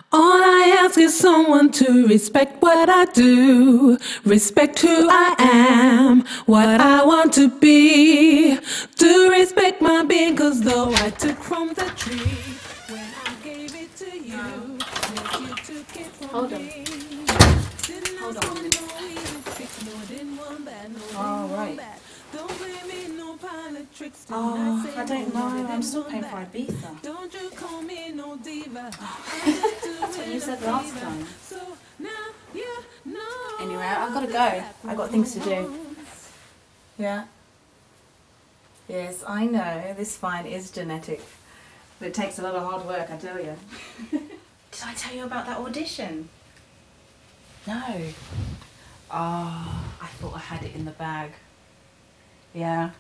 All I ask is someone to respect what I do, respect who I am, what I want to be. Do respect my being, 'cause though I took from the tree, when I gave it to you, yes, you took it from me. Didn't ask for no easy fix, no, didn't want that, no, didn't want that. Don't blame me, no pilot tricks. I don't know. I'm still paying for Ibiza. Don't you call me no diva. That's what you said last time. So now you know. Anyway, I've got to go. I've got things to do. Yeah. Yes, I know. This fine is genetic. But it takes a lot of hard work, I tell you. Did I tell you about that audition? No. Oh, I thought I had it in the bag. Yeah.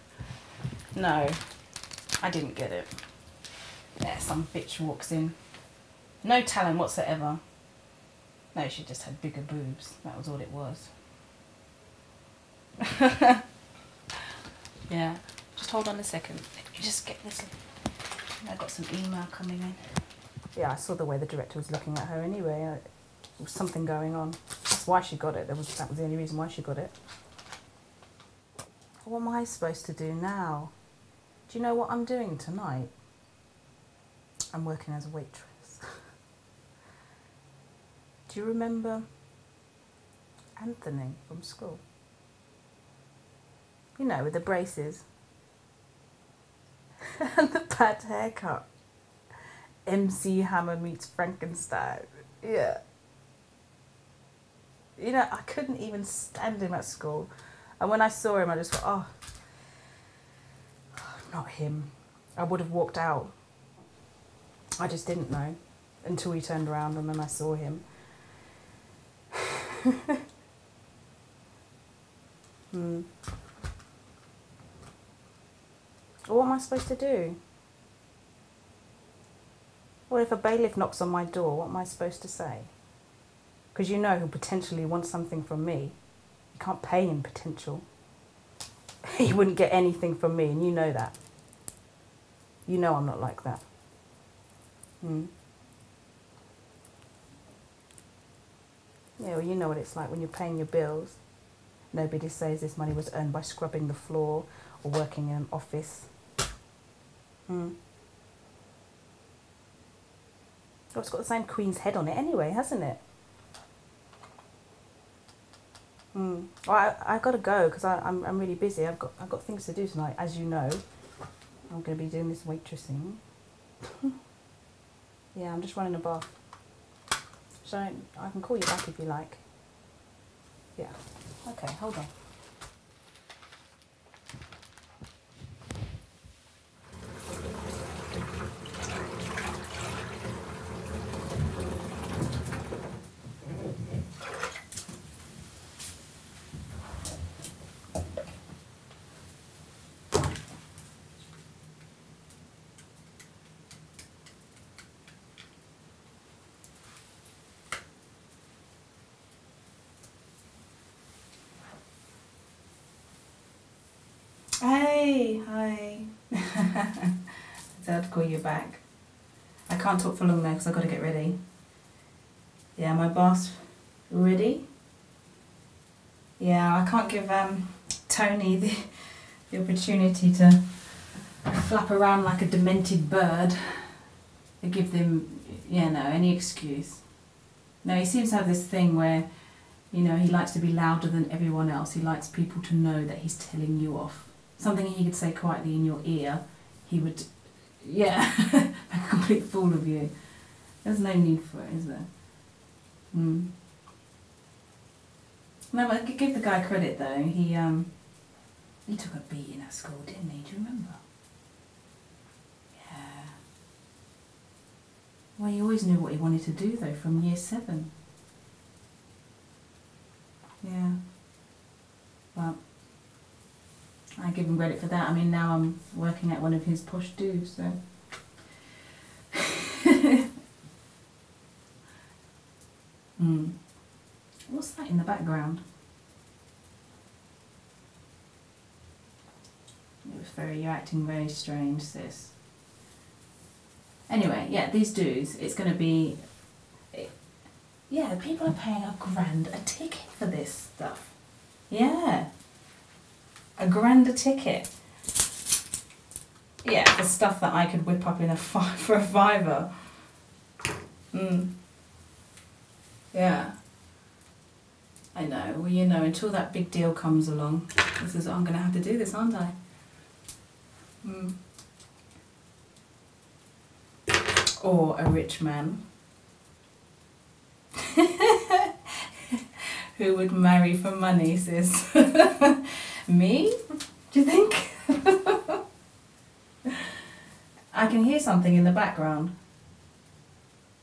No, I didn't get it. Yeah, some bitch walks in. No talent whatsoever. No, she just had bigger boobs. That was all it was. Yeah. Just hold on a second. Let me just get this. I got some email coming in. Yeah, I saw the way the director was looking at her anyway. There was something going on. That's why she got it. That was the only reason why she got it. What am I supposed to do now? Do you know what I'm doing tonight? I'm working as a waitress. Do you remember Anthony from school? You know, with the braces. And the bad haircut. MC Hammer meets Frankenstein. Yeah. You know, I couldn't even stand him at school. And when I saw him, I just thought, oh, not him. I would have walked out. I just didn't know until he turned around and then I saw him. What am I supposed to do? Well, if a bailiff knocks on my door, what am I supposed to say? Because you know he'll potentially want something from me. You can't pay him potential. He wouldn't get anything from me, and you know that. You know I'm not like that. Yeah, well, you know what it's like when you're paying your bills. Nobody says this money was earned by scrubbing the floor or working in an office. Oh, it's got the same Queen's head on it anyway, hasn't it? Well, I've got to go because I'm really busy. I've got things to do tonight, as you know. I'm going to be doing this waitressing. Yeah, I'm just running a bath. So I can call you back if you like. Yeah. Okay, hold on. Hey, hi. I said I'd call you back. I can't talk for long though because I've got to get ready. Yeah, my bath's ready. Yeah, I can't give Tony the opportunity to flap around like a demented bird. I give them, you know, any excuse. No, he seems to have this thing where, you know, he likes to be louder than everyone else. He likes people to know that he's telling you off. Something he could say quietly in your ear, he would, yeah, make a complete fool of you. There's no need for it, is there? No, but give the guy credit though. He took a beating at school, didn't he? Do you remember? Yeah. Well, he always knew what he wanted to do though from year 7. Yeah. Well, I give him credit for that. I mean, now I'm working at one of his posh do's, so. What's that in the background? You're acting very strange, sis. Anyway, yeah, these do's, it's going to be, Yeah, people are paying £1,000 a ticket for this stuff. Yeah. £1,000 a ticket. Yeah, for stuff that I could whip up in for a fiver. Yeah. I know. Well, you know, until that big deal comes along, I'm going to have to do this, aren't I? Or a rich man. Who would marry for money, sis? Me? Do you think? I can hear something in the background.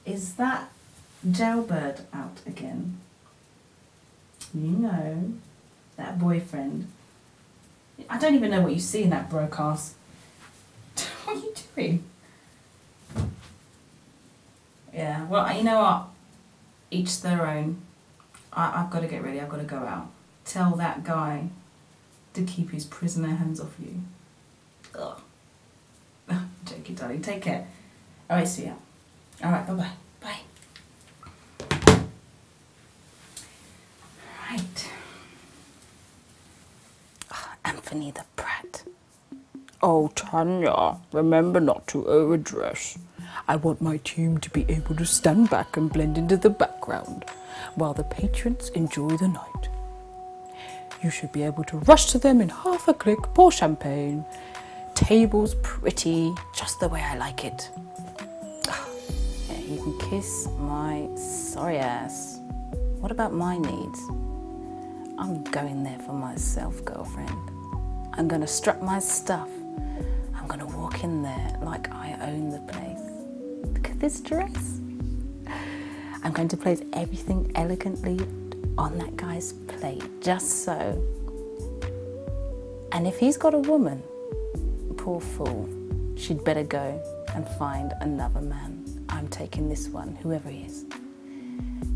Is that Jailbird out again? You know, that boyfriend. I don't even know what you see in that broadcast. What are you doing? Yeah, well, you know what? Each their own. I've got to get ready. I've got to go out. Tell that guy to keep his prisoner hands off you. Ugh. Joking, darling. Take care. All right, see ya. All right, bye-bye. Bye. Right. Anthony the Pratt. Oh, Tanya, remember not to overdress. I want my team to be able to stand back and blend into the background while the patrons enjoy the night. You should be able to rush to them in half a click, pour champagne. Tables pretty, just the way I like it. Yeah, you can kiss my sorry ass. What about my needs? I'm going there for myself, girlfriend. I'm gonna strut my stuff. I'm gonna walk in there like I own the place. Look at this dress. I'm going to place everything elegantly on that guy's plate, just so. And if he's got a woman, poor fool, she'd better go and find another man. I'm taking this one, whoever he is.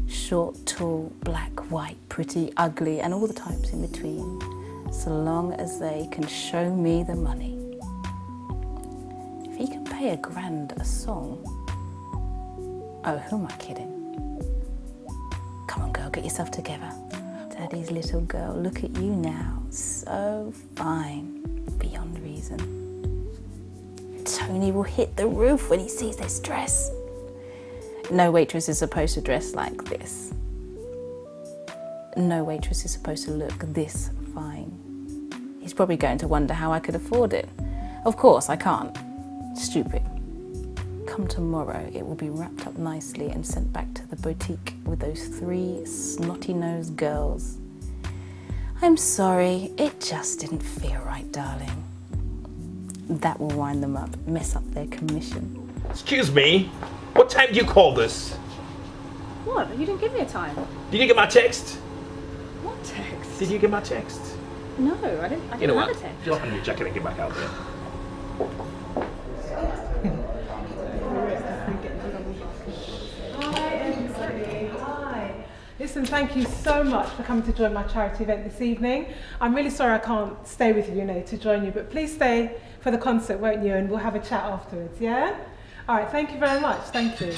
Short, tall, black, white, pretty, ugly, and all the types in between, so long as they can show me the money. If he can pay £1,000 a song, oh, who am I kidding? Come on, girl, get yourself together. Daddy's little girl, look at you now, so fine, beyond reason. Tony will hit the roof when he sees this dress. No waitress is supposed to dress like this. No waitress is supposed to look this fine. He's probably going to wonder how I could afford it. Of course, I can't. Stupid. Come tomorrow, it will be wrapped up nicely and sent back to the boutique with those 3 snotty-nosed girls. I'm sorry, it just didn't feel right, darling. That will wind them up, mess up their commission. Excuse me, what time do you call this? What? You didn't give me a time. Did you get my text? What text? Did you get my text? No, I didn't You know have what? a text. Just hand me your jacket and get back out there. Hi. Listen, thank you so much for coming to join my charity event this evening. I'm really sorry I can't stay with you, to join you, but please stay for the concert, won't you? And we'll have a chat afterwards, yeah? All right, thank you very much. Thank you.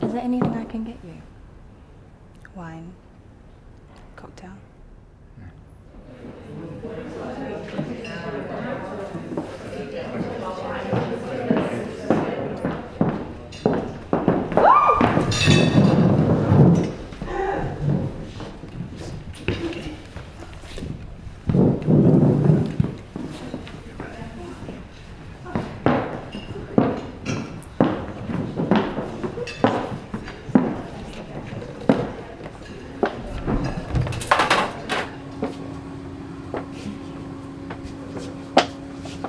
Is there anything I can get you? Wine? Cocktail?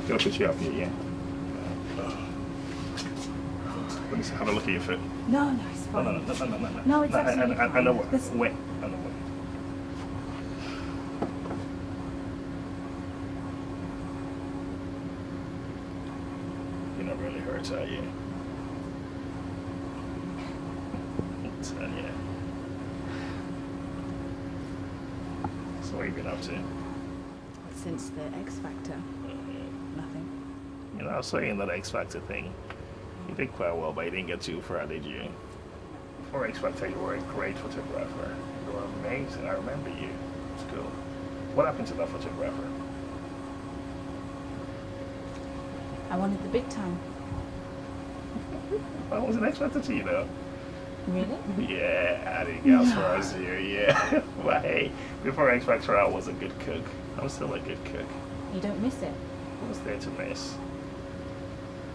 Gonna put you up here, yeah? Let me have a look at your foot. No, it's fine. No. No, it's absolutely I know what. fine. Wait. I know what. hurts, are you? Tanya. So what have you been up to? Since the X Factor, nothing. You know, I was saying that X Factor thing. You did quite well, but you didn't get too far, did you? Before X Factor, you were a great photographer. You were amazing. I remember you. It's cool. What happened to that photographer? I wanted the big time. I wasn't X Factor to you, though. Really? Yeah, I didn't get as far as you, yeah. But hey, before X Factor, I was a good cook. I'm still a good cook. You don't miss it? What's there to miss?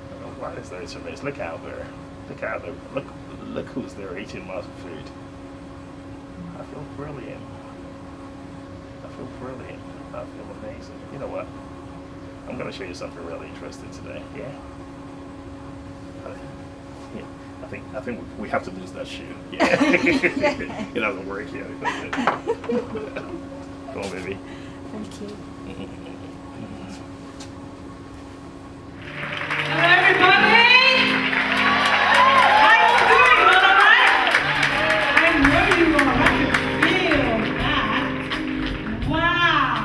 I don't know what is there to miss. Look out there. Look out there. Look who's there eating lots of food. I feel brilliant. I feel brilliant. I feel amazing. You know what? I'm going to show you something really interesting today. Yeah? Yeah. I think we have to lose that shoe. Yeah. It doesn't work yet, does it? Go on, baby. Thank you. Hello, everybody! How you doing? All right? I know you are. I can feel that. Wow!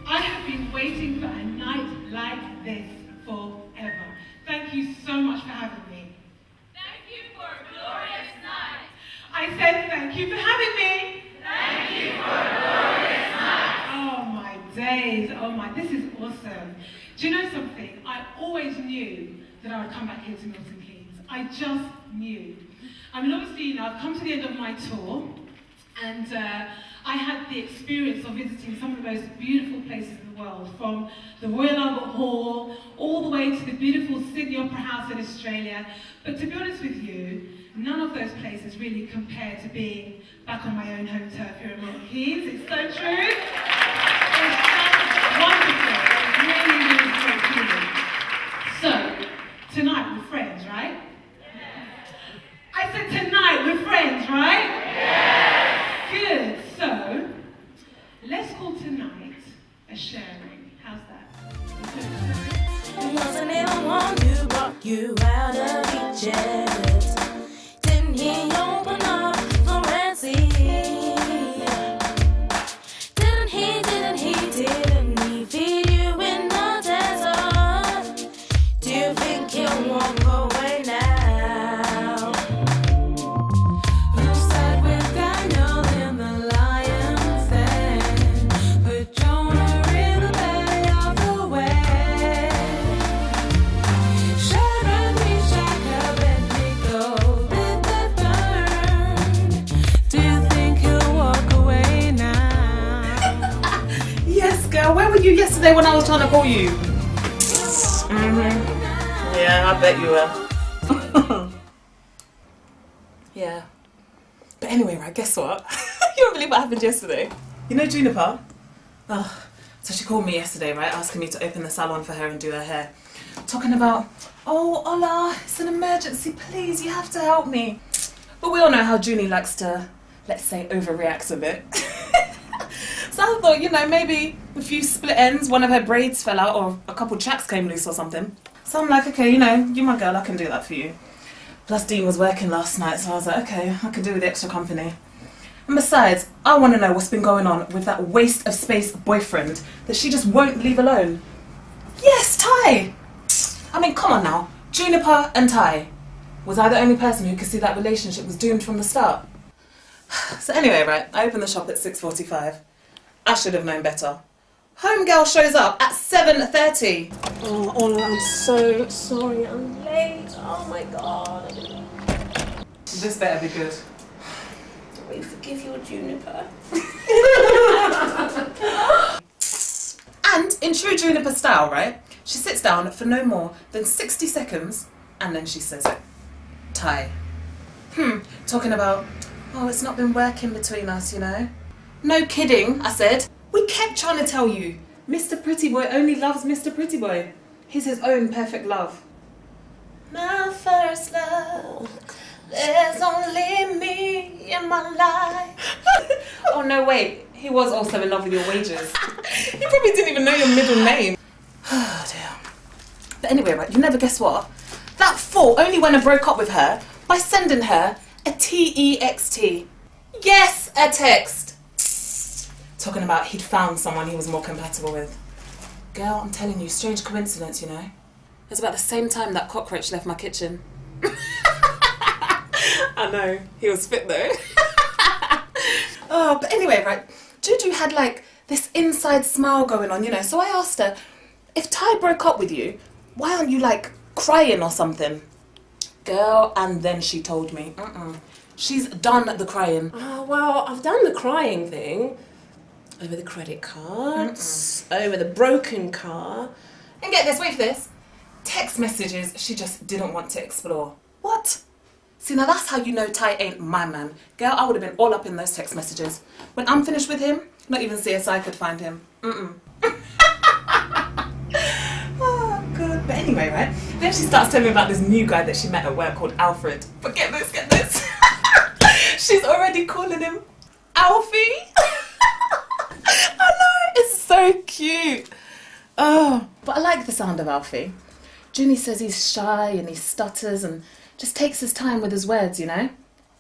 I have been waiting for a night like this forever. Thank you so much for having me. Thank you for a glorious night. I said thank you for having me. Thank you for a glorious night. Oh my days, oh my, this is awesome. Do you know something? I always knew that I would come back here to Milton Keynes. I just knew. I mean, obviously, you know, I've come to the end of my tour, and I had the experience of visiting some of the most beautiful places in the world, from the Royal Albert Hall, all the way to the beautiful Sydney Opera House in Australia. But to be honest with you, none of those places really compare to being back on my own home turf here at Milton Keynes. It's so true. It's just wonderful. It's really, really so cool. So, tonight we're friends, right? I said tonight we're friends, right? Yes. Good. So, let's call tonight a sharing. How's that? Wasn't even one who brought you out of Egypt. Didn't he open up the Red Sea? Didn't he feed you in the desert? Do you think he'll walk away now? Who sat with Daniel in the lion's den? Put Jonah in the belly of the whale. Shadrach, Meshach, Abednego, did they burn? Do you think he'll walk away now? Yes, girl. Where were you yesterday when I was trying to call you? Yeah, I bet you were. Yeah. But anyway, right, guess what? You won't believe what happened yesterday. You know Juniper? Oh, so she called me yesterday, right, asking me to open the salon for her and do her hair. Talking about, oh, Ola, it's an emergency, please, you have to help me. But we all know how Junie likes to, let's say, overreact a bit. So I thought, you know, maybe a few split ends, one of her braids fell out or a couple checks came loose or something. So I'm like, okay, you know, you're my girl, I can do that for you. Plus Dean was working last night, so I was like, okay, I can do with the extra company. And besides, I want to know what's been going on with that waste of space boyfriend that she just won't leave alone. Yes, Ty! I mean, come on now. Juniper and Ty. Was I the only person who could see that relationship was doomed from the start? So anyway, right, I opened the shop at 6:45. I should have known better. Homegirl shows up at 7:30. Oh, Ola, I'm so sorry I'm late. Oh my god. This better be good. We forgive your Juniper. And in true Juniper style, right, she sits down for no more than 60 seconds and then she says it. Ty. Talking about, oh, it's not been working between us, you know. No kidding, I said. We kept trying to tell you, Mr. Pretty Boy only loves Mr. Pretty Boy. He's his own perfect love. My first love, there's only me in my life. Oh no, wait, he was also in love with your wages. He probably didn't even know your middle name. Oh dear. But anyway, right, you never guess what? That fool only went and broke up with her by sending her a text. Yes, a text. Talking about he'd found someone he was more compatible with. Girl, I'm telling you, strange coincidence, you know. It was about the same time that cockroach left my kitchen. I know, he was fit though. Oh, but anyway, right, Juju had like this inside smile going on, you know, so I asked her, if Ty broke up with you, why aren't you like crying or something? Girl, and then she told me, she's done the crying. Oh, well, I've done the crying thing. Over the credit cards, over the broken car. And get this, wait for this. Text messages she just didn't want to explore. What? See, now that's how you know Ty ain't my man. Girl, I would have been all up in those text messages. When I'm finished with him, not even CSI could find him. Oh, good. But anyway, right? Then she starts telling me about this new guy that she met at work called Alfred. But get this. She's already calling him Alfie. I know, it's so cute. Oh, but I like the sound of Alfie. Junie says he's shy and he stutters and just takes his time with his words, you know.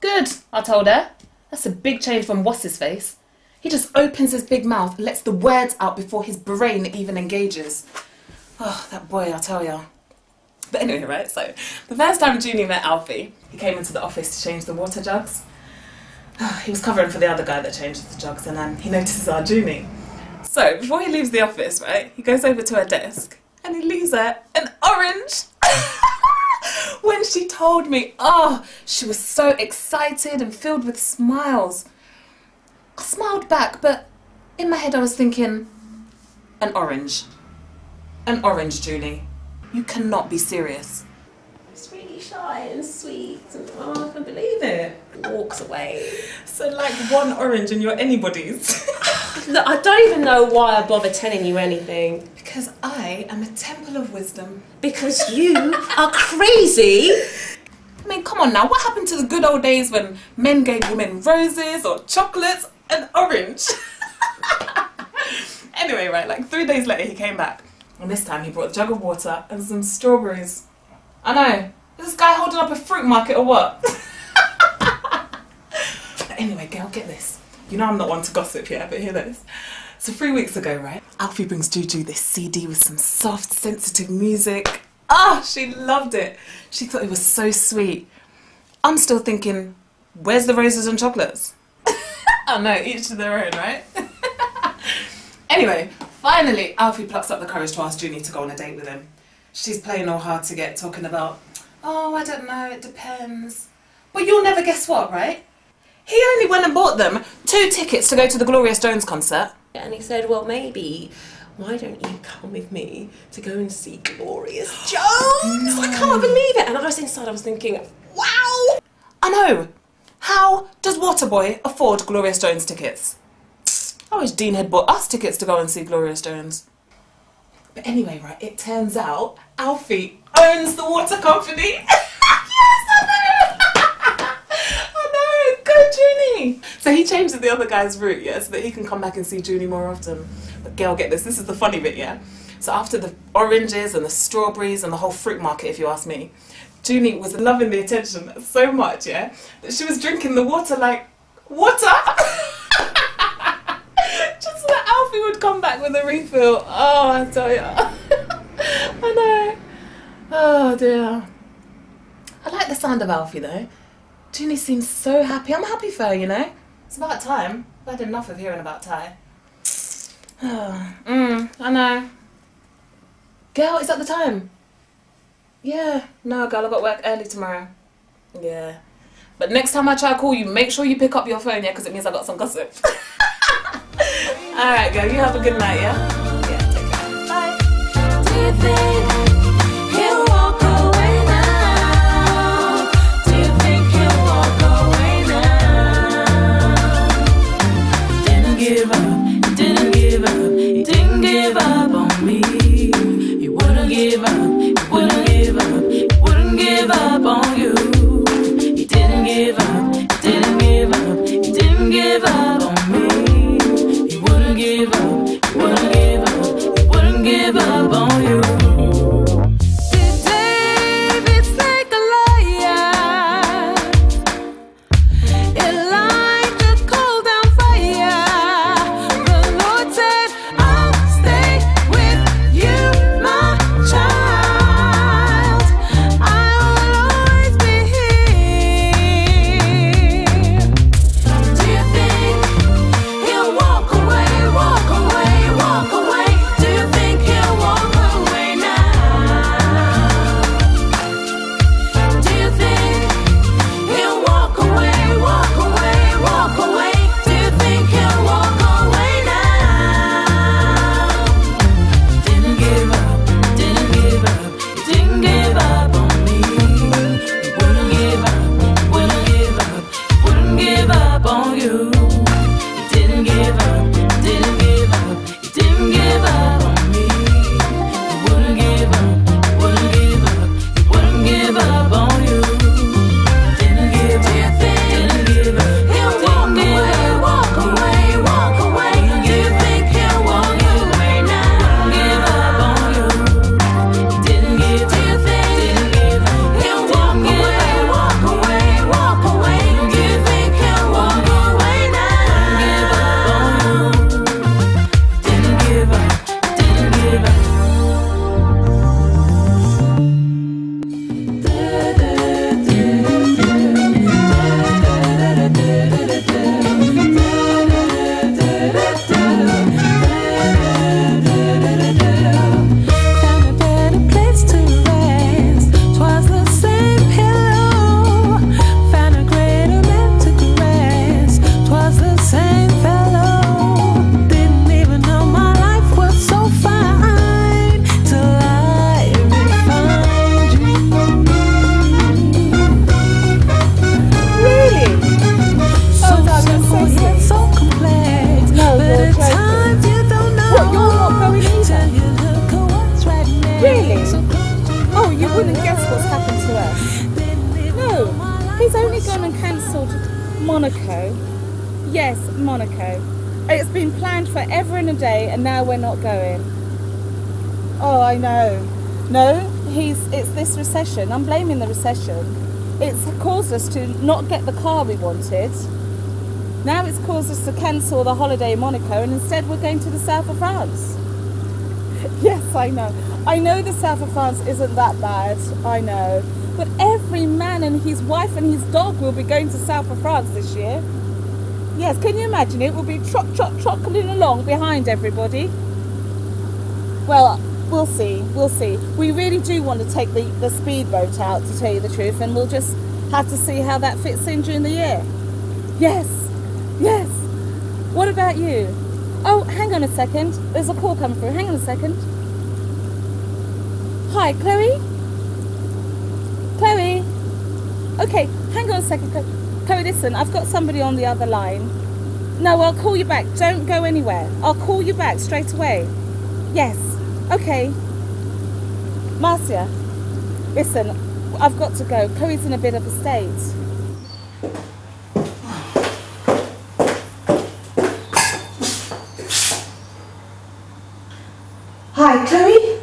Good, I told her. That's a big change from what's his face. He just opens his big mouth, lets the words out before his brain even engages. Oh, that boy, I tell ya. But anyway, right, so the first time Junie met Alfie, he came into the office to change the water jugs. He was covering for the other guy that changes the jugs, and then he notices our Junie. So before he leaves the office, right, he goes over to her desk and he leaves her an orange. When she told me, oh, she was so excited and filled with smiles. I smiled back, but in my head I was thinking, an orange. An orange, Junie. You cannot be serious. It's really shy and sweet, and oh, I can't believe it. Walks away. So like one orange and you're anybody's. Look, I don't even know why I bother telling you anything. Because I am a temple of wisdom. Because you are crazy. I mean, come on now, what happened to the good old days when men gave women roses or chocolates and orange? Anyway, right, like 3 days later he came back. And this time he brought a jug of water and some strawberries. I know, is this guy holding up a fruit market or what? But anyway, girl, get this. You know I'm not one to gossip yet, but hear this. So 3 weeks ago, right, Alfie brings Juju this CD with some soft, sensitive music. Ah, she loved it. She thought it was so sweet. I'm still thinking, where's the roses and chocolates? Oh no, each to their own, right? Anyway, finally, Alfie plucks up the courage to ask Junie to go on a date with him. She's playing all hard to get, talking about, oh, I don't know, it depends. But you'll never guess what, right? He only went and bought them 2 tickets to go to the Gloria Jones concert. And he said, well, maybe, why don't you come with me to go and see Gloria Jones? No. I can't believe it. And I was inside, I was thinking, wow. I know. How does Waterboy afford Gloria Jones tickets? I wish Dean had bought us tickets to go and see Gloria Jones. But anyway, right, it turns out Alfie owns the water company. Yes, I know. I know, go Junie. So he changes the other guy's route, yeah, so that he can come back and see Junie more often. But girl, get this is the funny bit, yeah. So after the oranges and the strawberries and the whole fruit market, if you ask me, Junie was loving the attention so much, yeah, that she was drinking the water like, water? Just so that Alfie would come back with a refill. Oh, I tell ya. I know. Oh dear. I like the sound of Alfie though. Junie seems so happy. I'm happy for her, you know. It's about time. I've had enough of hearing about Ty. I know. Girl, is that the time? Yeah. No, girl, I've got work early tomorrow. Yeah. But next time I try to call you, make sure you pick up your phone, yeah, because it means I got some gossip. Alright, girl, you have a good night, yeah? Yeah, take care. Bye. Do you think he'll walk away now? Do you think he'll walk away now? Didn't give up, didn't give up, he didn't give up on me. He wouldn't give up, he wouldn't give up, he wouldn't give up on you. He didn't give up, he didn't give up, he didn't give up on me. He wouldn't give up, he wouldn't give up, he wouldn't give up on you. Monaco. Yes, Monaco. It's been planned forever and a day, and now we're not going. Oh, I know. No, it's this recession. I'm blaming the recession. It's caused us to not get the car we wanted. Now it's caused us to cancel the holiday in Monaco, and instead we're going to the south of France. Yes, I know. I know the south of France isn't that bad. I know. But every man and his wife and his dog will be going to south of France this year. Yes, can you imagine it? We'll be trottling along behind everybody. Well, we'll see. We'll see. We really do want to take the speedboat out, to tell you the truth, and we'll just have to see how that fits in during the year. Yes. Yes. What about you? Oh, hang on a second. There's a call coming through. Hang on a second. Hi, Chloe? Chloe? Okay, hang on a second. Chloe, listen, I've got somebody on the other line. No, I'll call you back. Don't go anywhere. I'll call you back straight away. Yes. Okay. Marcia, listen, I've got to go. Chloe's in a bit of a state. Hi, Chloe?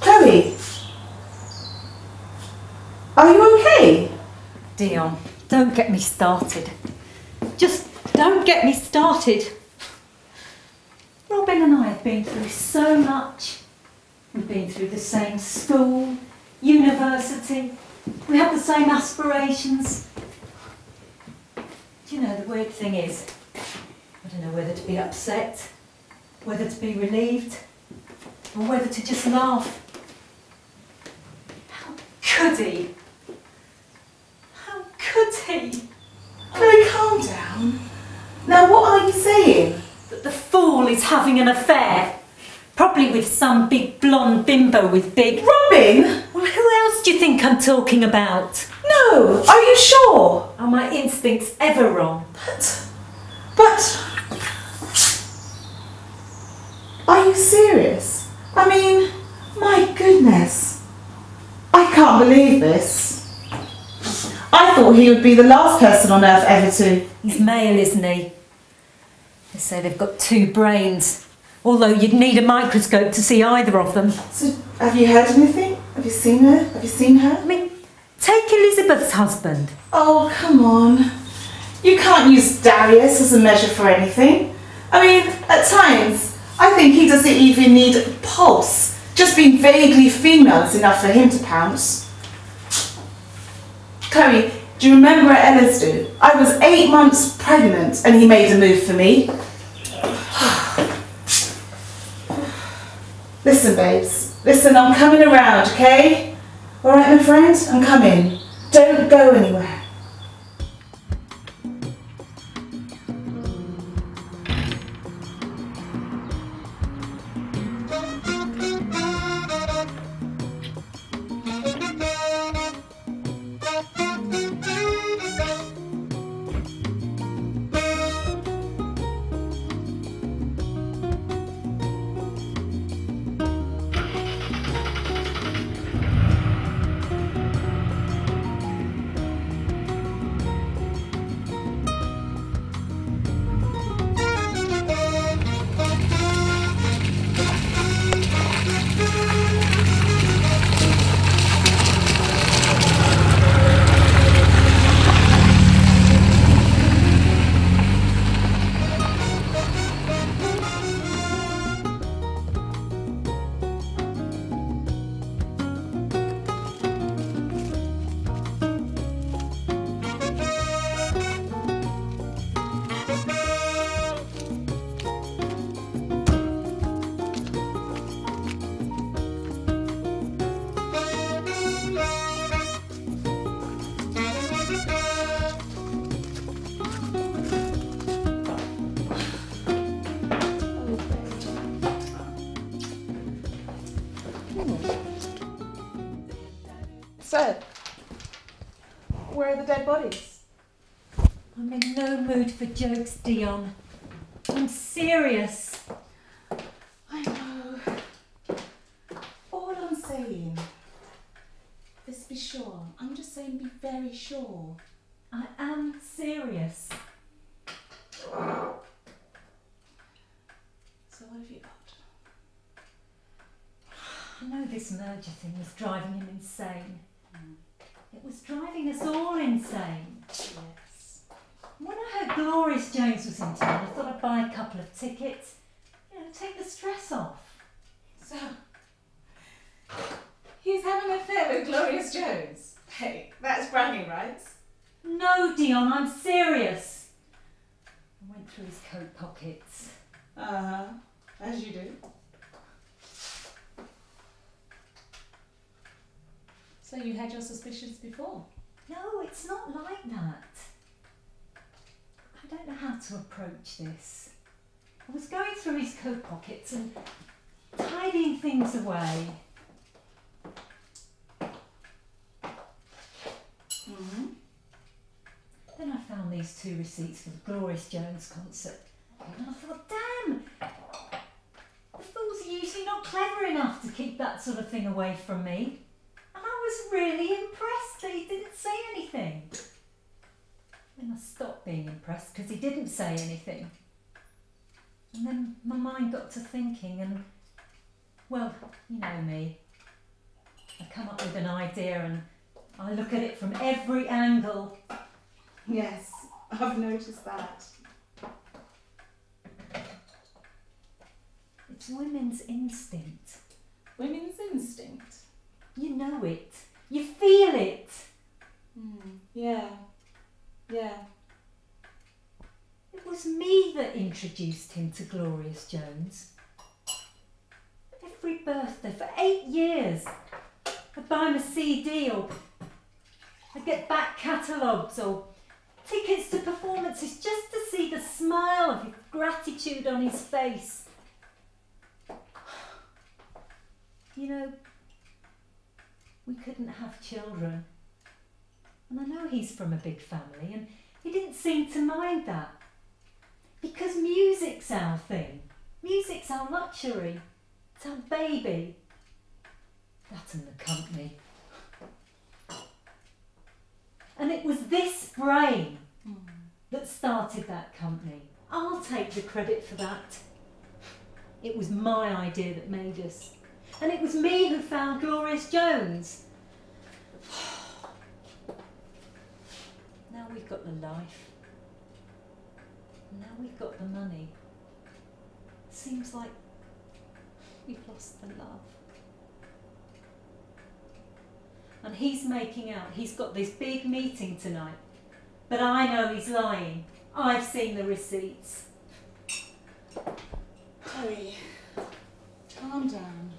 Chloe? Are you okay? Dion, don't get me started. Just don't get me started. Robin and I have been through so much. We've been through the same school, university. We have the same aspirations. Do you know, the weird thing is, I don't know whether to be upset, whether to be relieved, or whether to just laugh. How could he? How could he? Chloe, calm down. Now, what are you saying? That the fool is having an affair. Probably with some big blonde bimbo with big... Robin! Well, who else do you think I'm talking about? No, are you sure? Are my instincts ever wrong? But... Are you serious? I mean, my goodness. I can't believe this. I thought he would be the last person on earth ever to... He's male, isn't he? They say they've got two brains, although you'd need a microscope to see either of them. So, have you heard anything? Have you seen her? Have you seen her? I mean, take Elizabeth's husband. Oh, come on. You can't use Darius as a measure for anything. I mean, at times, I think he doesn't even need a pulse. Just being vaguely female is enough for him to pounce. Chloe, do you remember at Ellersdew? I was 8 months pregnant and he made a move for me. Listen, babes. Listen, I'm coming around, okay? Alright, my friend? I'm coming. Don't go anywhere. So, where are the dead bodies? I'm in no mood for jokes, Dion. I'm serious. I know. All I'm saying is be sure. I'm just saying be very sure. I am serious. So what have you got? I know this merger thing was driving him insane. It was driving us all insane. Yes. When I heard Glorious Jones was in town, I thought I'd buy a couple of tickets. You know, take the stress off. So, he's having an affair with Glorious Jones. Hey, that's bragging rights. No, Dion, I'm serious. I went through his coat pockets. Uh-huh, as you do. So you had your suspicions before? No, it's not like that. I don't know how to approach this. I was going through his coat pockets and tidying things away. Mm-hmm. Then I found these 2 receipts for the Glorious Jones concert. And I thought, damn! The fools are usually not clever enough to keep that sort of thing away from me. And I was really impressed that he didn't say anything. Then I stopped being impressed because he didn't say anything. And then my mind got to thinking and, well, you know me. I come up with an idea and I look at it from every angle. Yes, I've noticed that. It's women's instinct. Women's instinct? You know it. You feel it. Yeah. Yeah. It was me that introduced him to Glorious Jones. Every birthday for 8 years, I'd buy him a CD or I'd get back catalogues or tickets to performances just to see the smile of his gratitude on his face. You know, we couldn't have children. And I know he's from a big family and he didn't seem to mind that. Because music's our thing. Music's our luxury. It's our baby. That and the company. And it was this brain that started that company. I'll take the credit for that. It was my idea that made us. And it was me who found Glorious Jones. Now we've got the life. Now we've got the money. Seems like we've lost the love. And he's making out. He's got this big meeting tonight. But I know he's lying. I've seen the receipts. Chloe, calm down.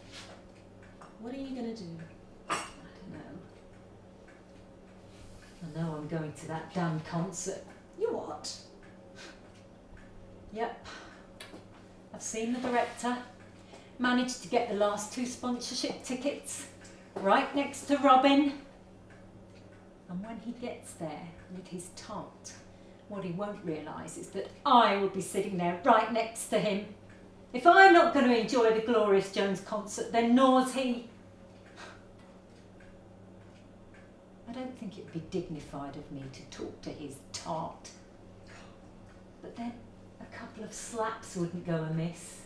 What are you going to do? I don't know. I know I'm going to that damn concert. You what? Yep. I've seen the director. Managed to get the last 2 sponsorship tickets. Right next to Robin. And when he gets there with his tart, what he won't realise is that I will be sitting there right next to him. If I'm not going to enjoy the Glorious Jones concert, then nor's he. I don't think it would be dignified of me to talk to his tart. But then a couple of slaps wouldn't go amiss.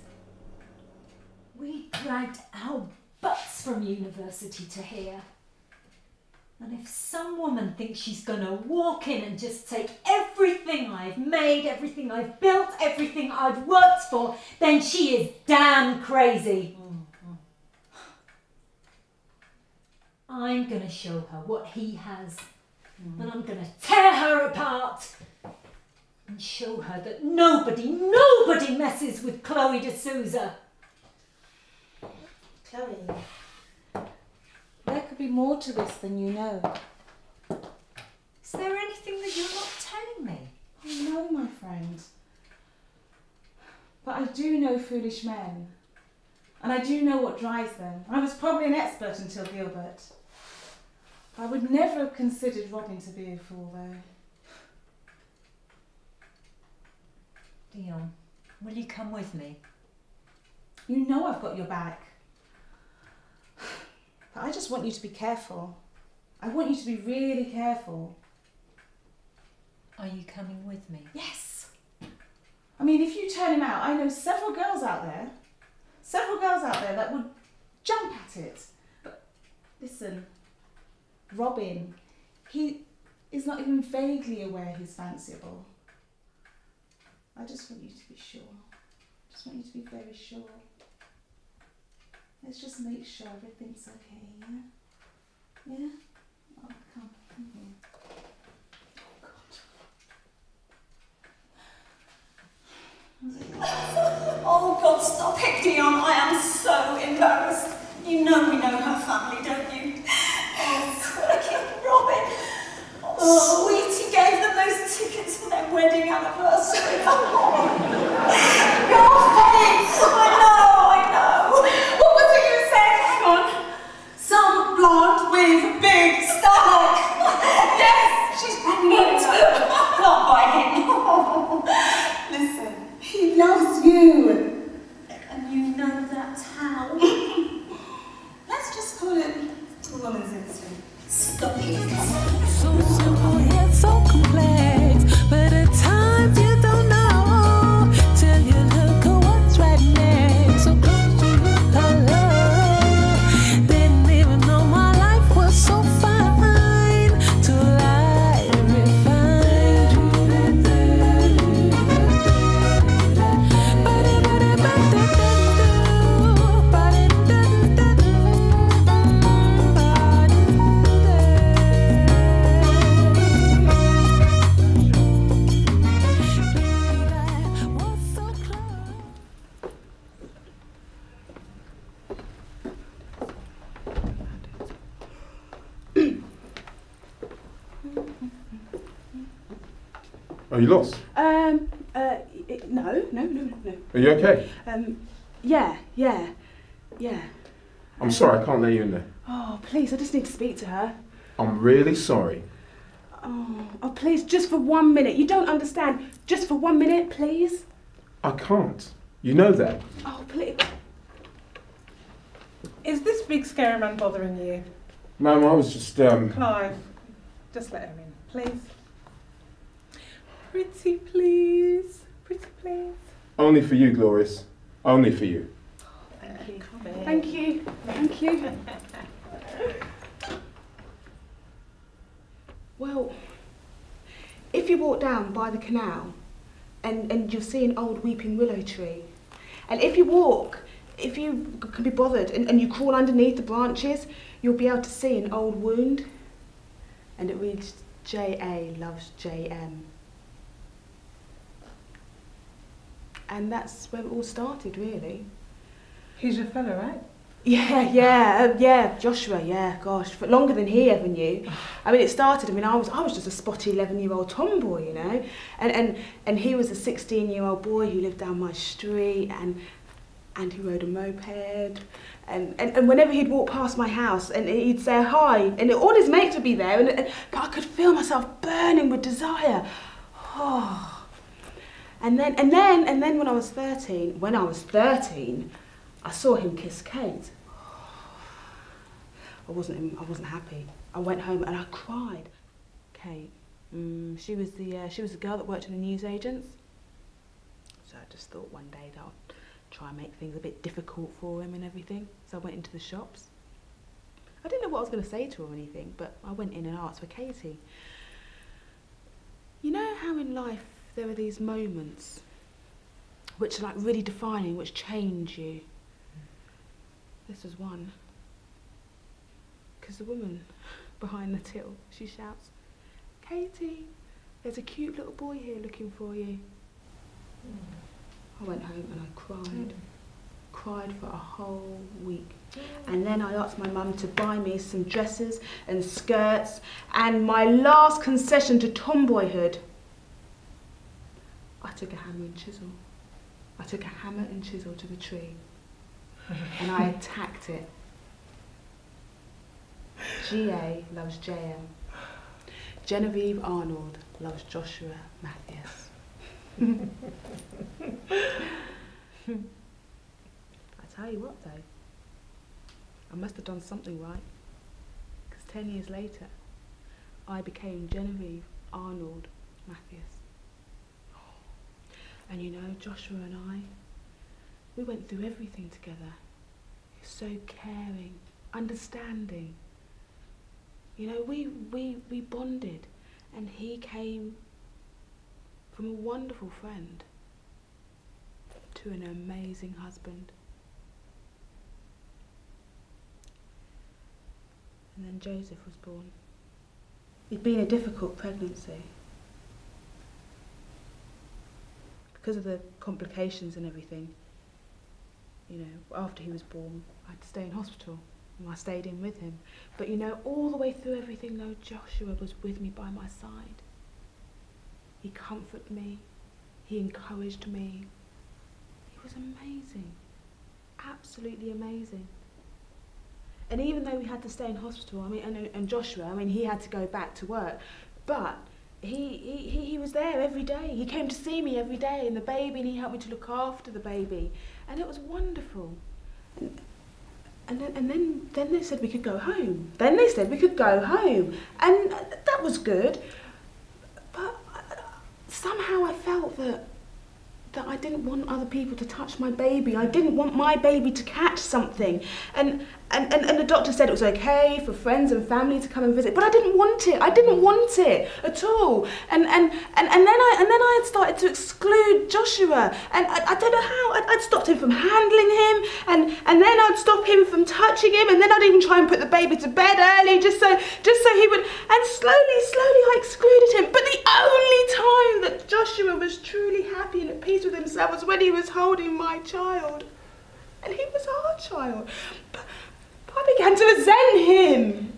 We dragged our butts from university to here. And if some woman thinks she's going to walk in and just take everything I've made, everything I've built, everything I've worked for, then she is damn crazy. I'm going to show her what he has. And I'm going to tear her apart. And show her that nobody messes with Chloe D'Souza. Chloe, there could be more to this than you know. Is there anything that you're not telling me? I know, my friend. But I do know foolish men. And I do know what drives them. I was probably an expert until Gilbert. I would never have considered Robin to be a fool, though. Dion, will you come with me? You know I've got your back. But I just want you to be careful. I want you to be really careful. Are you coming with me? Yes. I mean, if you turn him out, I know several girls out there that would jump at it. But listen, Robin, he is not even vaguely aware he's fanciable. I just want you to be sure. I just want you to be very sure. Let's just make sure everything's okay, yeah? Yeah? Oh, come here. Oh God, stop it, Dion. I am so embarrassed. You know we know her family, don't you? Oh, quirky Robin. Oh, sweetie gave them those tickets for their wedding anniversary. Your face! I know. What was it you said? Hang on. Some blonde with a big stomach. Yes, she's pregnant. Not by him. Listen. He loves you. And you know that's how. Let's just call it a woman's instinct. Stop it. So simple yet so complex, but at times you don't know till you look at what's right next. So close to her love. Didn't even know my life was so fine till I refined you. Are you lost? No. Are you okay? Yeah. I'm sorry, I can't let you in there. Oh, please, I just need to speak to her. I'm really sorry. Oh, please, just for 1 minute. You don't understand. Just for 1 minute, please. I can't. You know that. Oh, please. Is this big scary man bothering you? Ma'am, I was just, Clive, just let him in, please. Pretty please. Pretty please. Only for you, Glorious. Only for you. Thank you. Well, if you walk down by the canal and you'll see an old weeping willow tree, and if you can be bothered and you crawl underneath the branches, you'll be able to see an old wound, and it reads, J.A. loves J.M. And that's where it all started, really. He's your fella, right? Yeah, Joshua, yeah, gosh, for longer than he ever knew. I mean, it started, I was just a spotty 11-year-old tomboy, you know, and he was a 16-year-old boy who lived down my street, and he rode a moped, and whenever he'd walk past my house, and he'd say hi, and all his mates would be there, but I could feel myself burning with desire. Oh. And then when I was 13, I saw him kiss Kate. I wasn't happy. I went home and I cried. Kate, she was the girl that worked in the newsagents. So I just thought one day that I'd try and make things a bit difficult for him and everything. So I went into the shops. I didn't know what I was going to say to her or anything, but I went in and asked for Katie. You know how in life there are these moments which are like really defining, which change you? This was one. Because the woman behind the till, she shouts, Katie, there's a cute little boy here looking for you. I went home and I cried for a whole week. And then I asked my mum to buy me some dresses and skirts, and my last concession to tomboyhood, I took a hammer and chisel. I took a hammer and chisel to the tree and I attacked it. G.A. loves J.M. Genevieve Arnold loves Joshua Mathias. I tell you what though, I must have done something right, because 10 years later I became Genevieve Arnold Matthews. And you know, Joshua and I, we went through everything together. He was so caring, understanding. You know, we bonded, and he came from a wonderful friend to an amazing husband. And then Joseph was born. It'd been a difficult pregnancy. Because of the complications and everything, you know, after he was born, I had to stay in hospital, and I stayed in with him. But you know, all the way through everything though, Joshua was with me by my side. He comforted me, he encouraged me. He was amazing, absolutely amazing. And even though we had to stay in hospital, I mean, and Joshua, I mean, he had to go back to work, but he was there every day. He came to see me every day, and the baby, and he helped me to look after the baby, and it was wonderful. And then they said we could go home. Then they said we could go home, and that was good. But somehow I felt that I didn't want other people to touch my baby. I didn't want my baby to catch something. And the doctor said it was okay for friends and family to come and visit, but I didn't want it. I didn't want it at all. And then I had started to exclude Joshua, and I don't know how. I'd stopped him from handling him, and then I'd stop him from touching him, and then I'd even try and put the baby to bed early just so he would. And slowly I excluded him. But the only time that Joshua was truly happy and at peace with himself was when he was holding my child, and he was our child. But I began to resent him.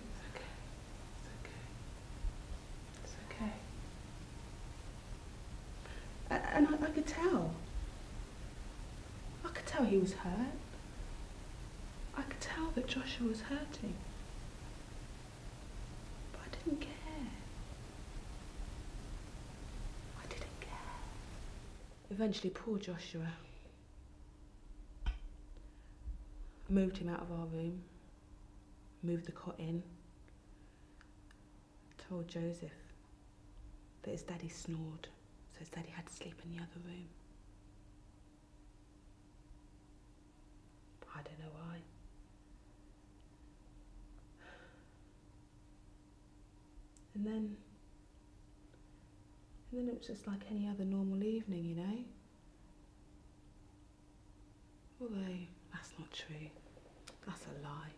It's okay. And I could tell. I could tell he was hurt. I could tell that Joshua was hurting. But I didn't care. I didn't care. Eventually, poor Joshua. I moved him out of our room. Moved the cot in, told Joseph that his daddy snored, so his daddy had to sleep in the other room. I don't know why. And then it was just like any other normal evening, you know? Although, that's not true. That's a lie.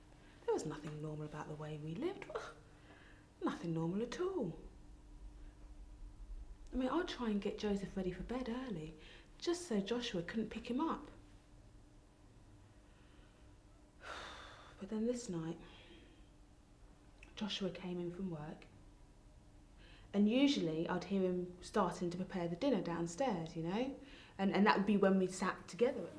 There was nothing normal about the way we lived. Nothing normal at all. I mean, I'd try and get Joseph ready for bed early, just so Joshua couldn't pick him up. But then this night, Joshua came in from work, and usually I'd hear him starting to prepare the dinner downstairs, you know? And that would be when we sat together.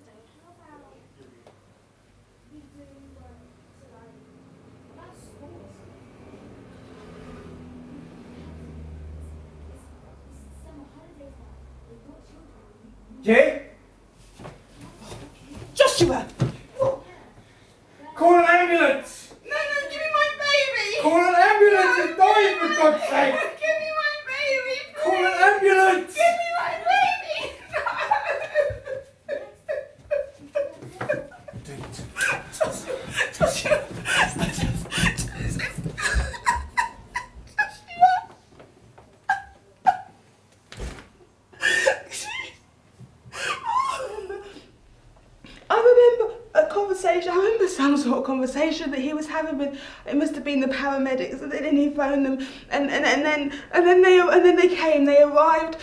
Jay? Joshua! Call an ambulance! No, give me my baby! Call an ambulance! It's dying, for God's sake! Give me my baby! Please. Call an ambulance! Give me my baby! Joshua! I remember some sort of conversation that he was having with, it must have been the paramedics, and then he phoned them, and then they came, they arrived,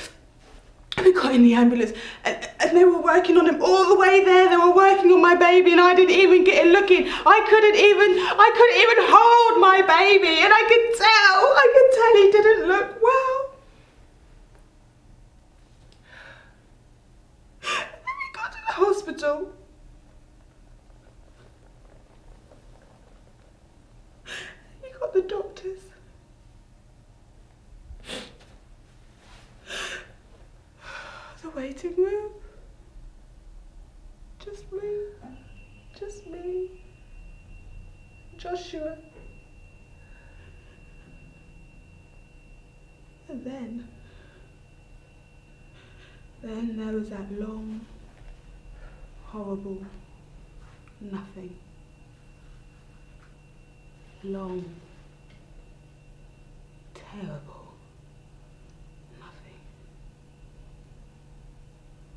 and we got in the ambulance, and they were working on him all the way there. They were working on my baby, and I didn't even get a look in. I couldn't even hold my baby, and I could tell he didn't look well. And then we got to the hospital. The doctors. The waiting room. Just me. Joshua. And then Then there was that long, horrible nothing. Long, terrible nothing.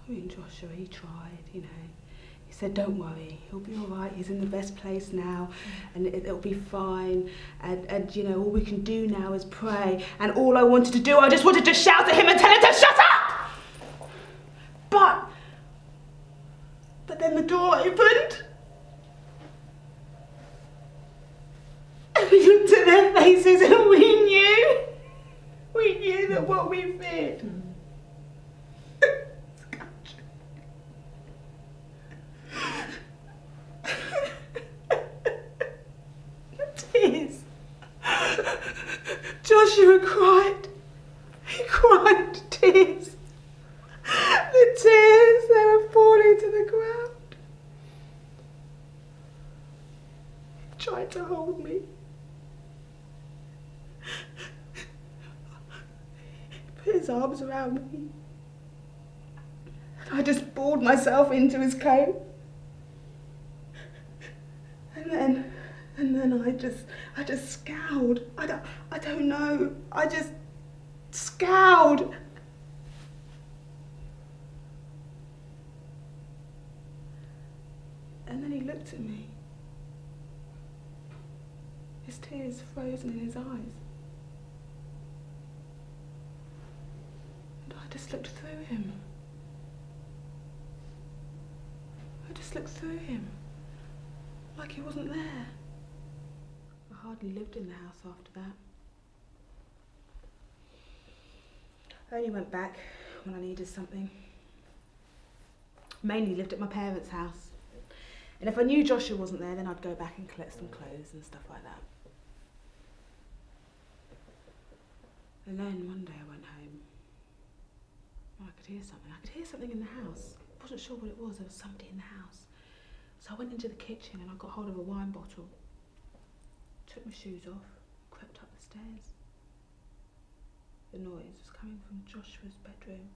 I mean, Joshua, he tried, you know. He said, don't worry, he'll be all right, he's in the best place now, and it'll be fine, and you know, all we can do now is pray, and all I wanted to do, I just wanted to shout at him and tell him to shut up! But then the door opened, and we looked at their faces, and we knew that what we feared. Tears. Joshua cried. He cried tears. The tears, they were falling to the ground. He tried to hold me. He put his arms around me. And I just balled myself into his coat. And then I just scowled. I don't know. I just scowled. And then he looked at me. His tears frozen in his eyes. And I just looked through him. I just looked through him. Like he wasn't there. I hardly lived in the house after that. I only went back when I needed something. Mainly lived at my parents' house. And if I knew Joshua wasn't there, then I'd go back and collect some clothes and stuff like that. And then one day I went home. I could hear something. I could hear something in the house. I wasn't sure what it was. There was somebody in the house. So I went into the kitchen and I got hold of a wine bottle, took my shoes off, crept up the stairs. The noise was coming from Joshua's bedroom.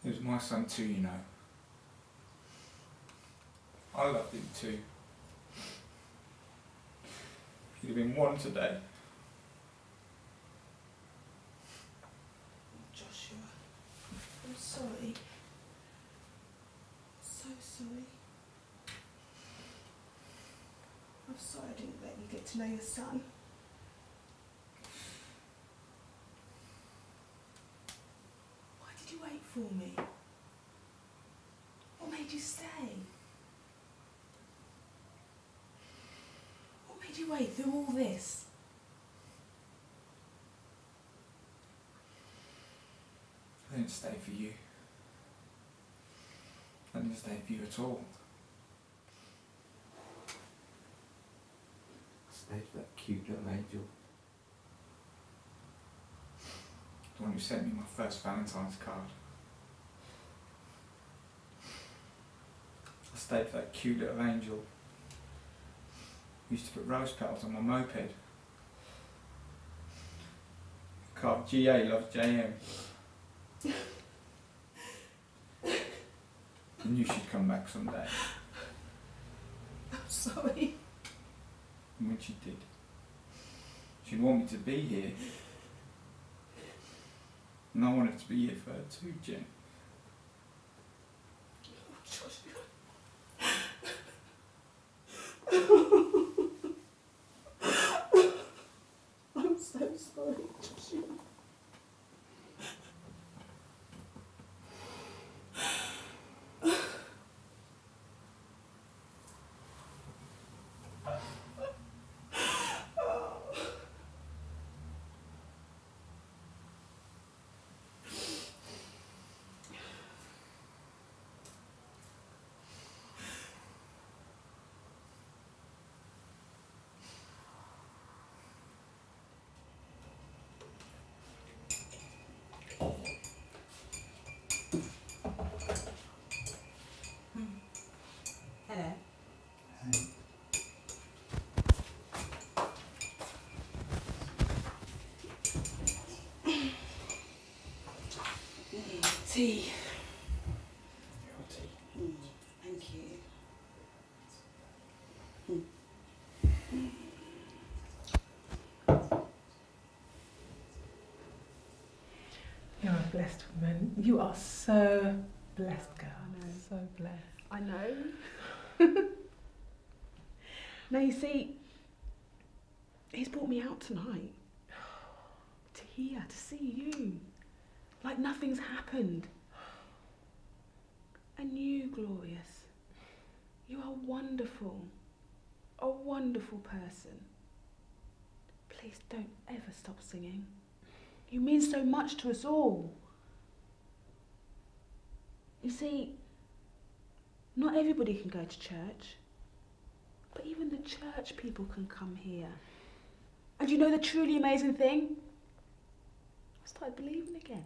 He was my son too, you know. I loved him too. He'd have been one today. Joshua, I'm sorry. So sorry. I'm sorry I didn't let you get to know your son. Why did you wait for me? What made you stay? What made you wait through all this? I didn't stay for you. I didn't stay for you at all. I stayed for that cute little angel. The one who sent me my first Valentine's card. I stayed for that cute little angel who used to put rose petals on my moped. Card GA loves JM. I knew she'd come back someday. I'm sorry. And when she did, she'd want me to be here. And I wanted to be here for her too, Jen. tea. Thank you. You're a blessed woman. You are so blessed, girl. So blessed. I know. Now you see, he's brought me out tonight. To here, to see you. Like nothing's happened. And you, Glorious, you are wonderful. A wonderful person. Please don't ever stop singing. You mean so much to us all. You see, not everybody can go to church, but even the church people can come here. And you know the truly amazing thing? I started believing again.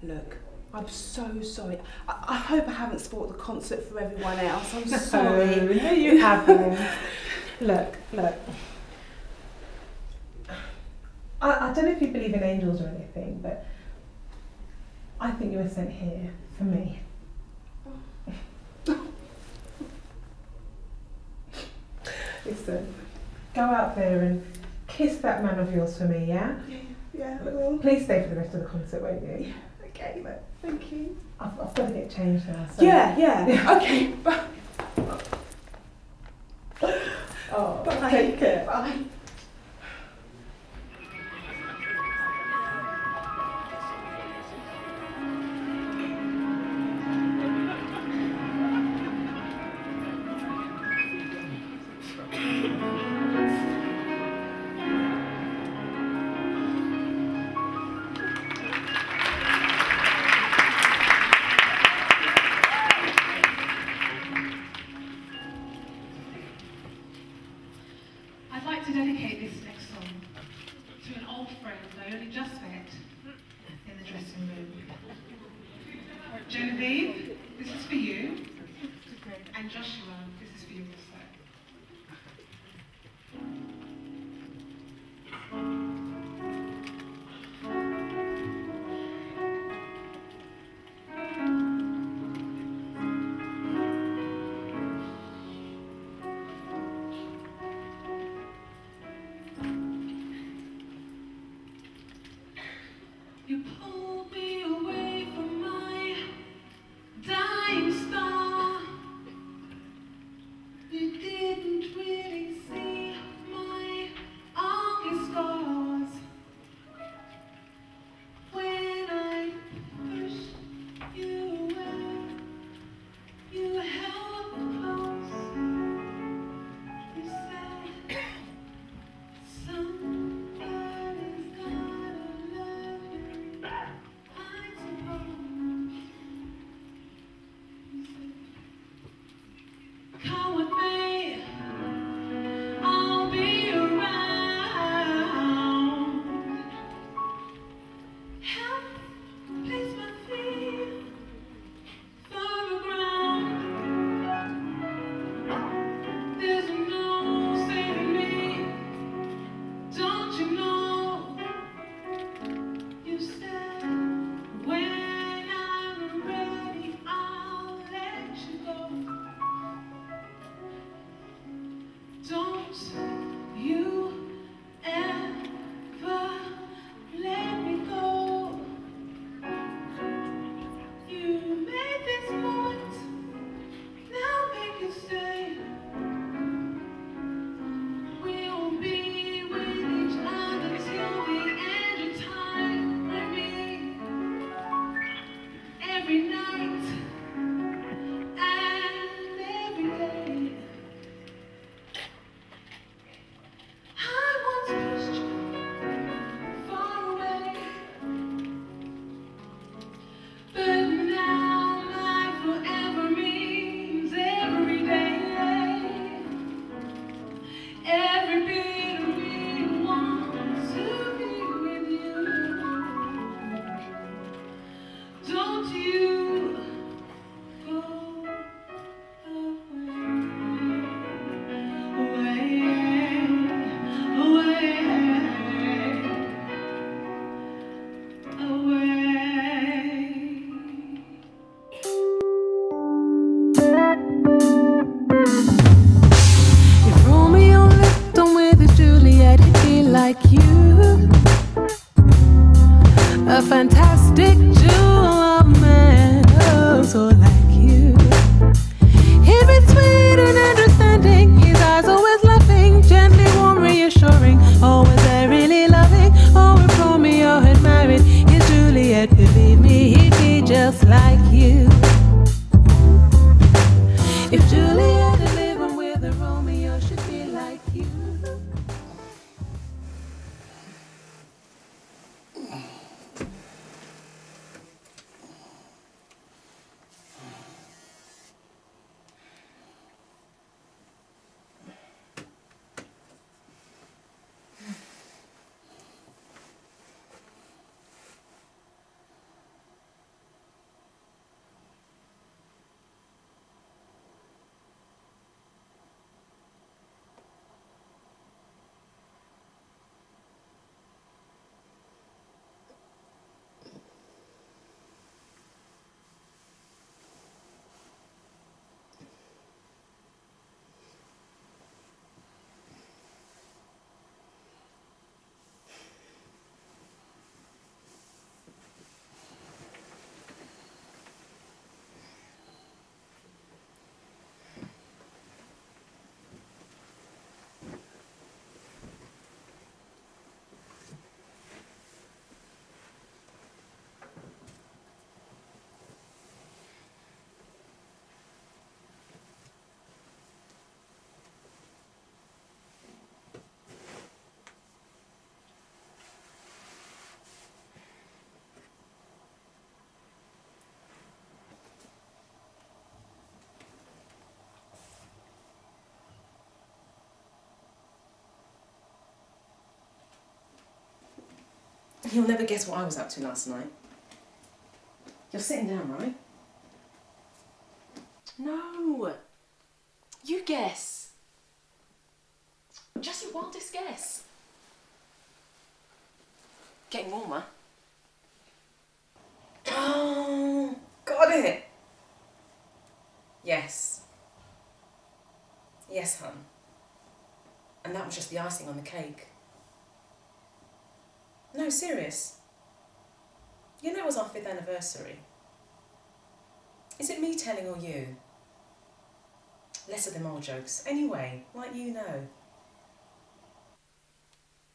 Look, I'm so sorry. I hope I haven't spoilt the concert for everyone else. I'm sorry. No, you haven't. Look. I don't know if you believe in angels or anything, but I think you were sent here for me. Listen, go out there and kiss that man of yours for me, yeah? Yeah, I will. Please stay for the rest of the concert, won't you? Yeah, okay, but thank you. I've got to get changed now. So. Yeah, okay. Oh, Bye. take care. Bye. I'd like to dedicate this next song to an old friend I only just met in the dressing room. Genevieve, this is for you. And Joshua, this is for you also. You pulled me away from my dying star. You didn't really see my ugly scars. When I pushed you away, you held me close. You said, somebody's gotta love you. a fantastic jewel of man, oh, so like you. He'd be sweet and understanding, his eyes always laughing, gently warm, reassuring, always there really loving. Oh, if Romeo had married his Juliet, believe me, he'd be just like you. If Juliet had lived with a Romeo, should be like you. You'll never guess what I was up to last night. You're sitting down, right? No! You guess. Just your wildest guess. Getting warmer. Oh, got it! Yes. Yes, hun. And that was just the icing on the cake. No, serious. You know it was our 5th anniversary. Is it me telling or you? Less of them old jokes. Anyway, like you know.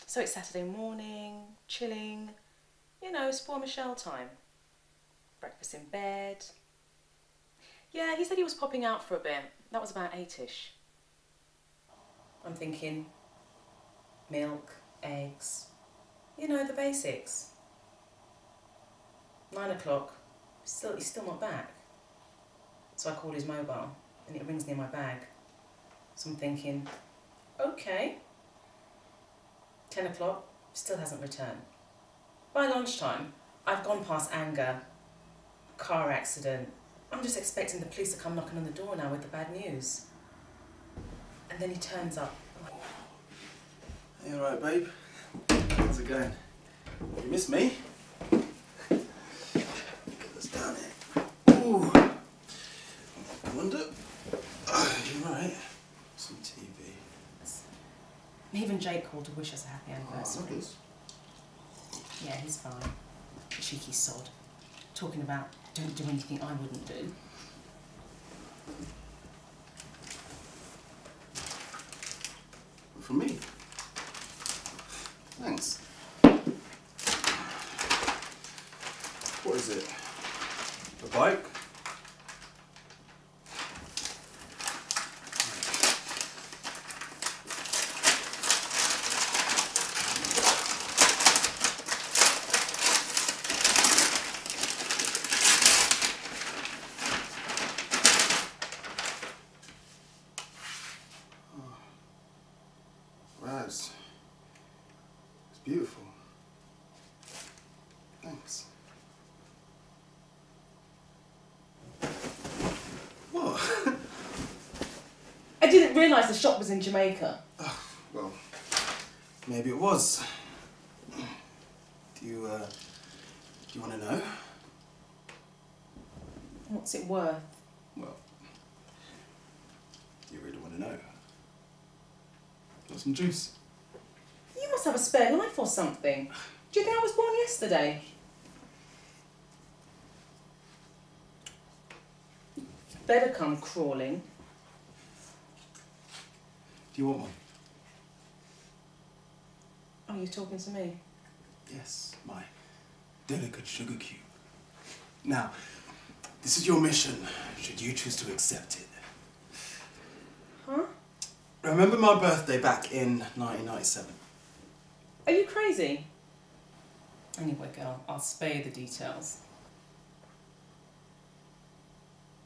So it's Saturday morning, chilling, you know, spoil Michelle time. Breakfast in bed. Yeah, he said he was popping out for a bit. That was about 8ish. I'm thinking milk, eggs, you know, the basics. 9 o'clock, he's still not back. So I called his mobile and it rings near my bag. So I'm thinking, okay. 10 o'clock, still hasn't returned. By lunchtime, I've gone past anger, car accident. I'm just expecting the police to come knocking on the door now with the bad news. And then he turns up. Hey, all right, babe? How's it going? You miss me? Get us down here. Ooh. I wonder. You right? Some TV. Even Jake called to wish us a happy anniversary. Yeah, he's fine. Cheeky sod. Talking about don't do anything I wouldn't do. For me? Thanks. What is it? A bike? Raz. It's beautiful. Thanks. What? I didn't realise the shop was in Jamaica. Oh, well, maybe it was. Do you want to know? What's it worth? Well, you really want to know? Got some juice? You must have a spare life or something. Do you think I was born yesterday? better come crawling. Do you want one? Oh, you're talking to me? Yes, my delicate sugar cube. Now, this is your mission, should you choose to accept it. Huh? Remember my birthday back in 1997? Are you crazy? Anyway, girl, I'll spare you the details.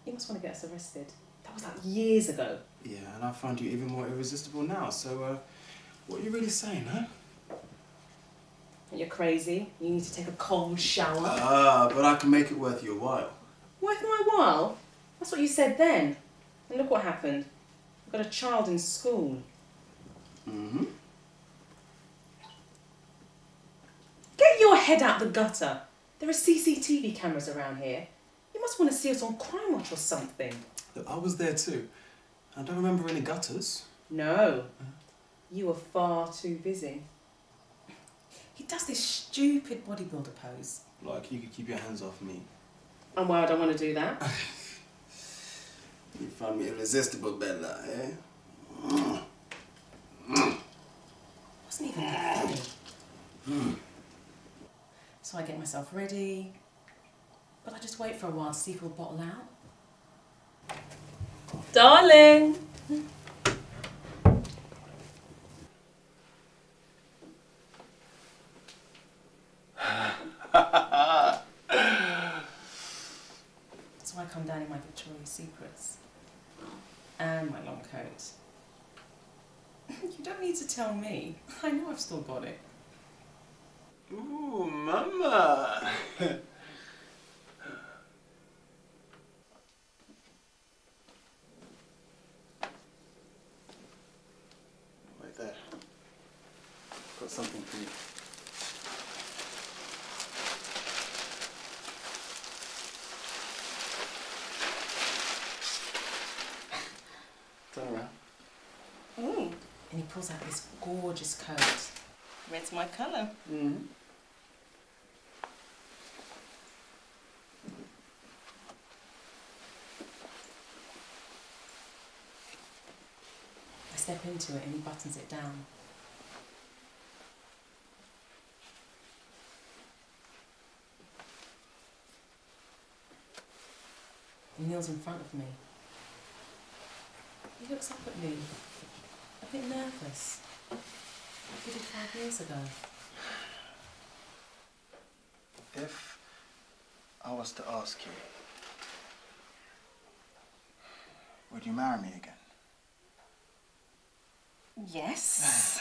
You must want to get us arrested. That was like years ago. Yeah, and I find you even more irresistible now, so, what are you really saying, huh? You're crazy. You need to take a cold shower. Ah, but I can make it worth your while. Worth my while? That's what you said then. And look what happened. I've got a child in school. Mm-hmm. Get your head out the gutter. There are CCTV cameras around here. You must want to see us on Crime Watch or something. Look, I was there too. I don't remember any gutters. No. You were far too busy. He does this stupid bodybuilder pose. Like, you could keep your hands off me. And why I don't want to do that? You find me irresistible, Bella, eh? Wasn't even that funny. So I get myself ready, but I just wait for a while to see if he'll bottle out. Darling! So I come down in my Victoria's Secrets and my long coat. You don't need to tell me. I know I've still got it. Ooh, mama! Wait there. Got something for you. Turn around. Ooh. And he pulls out this gorgeous coat. Red's my colour. Mm-hmm. I step into it and he buttons it down. He kneels in front of me. He looks up at me, a bit nervous, like he did 5 years ago. If I was to ask you, would you marry me again? Yes.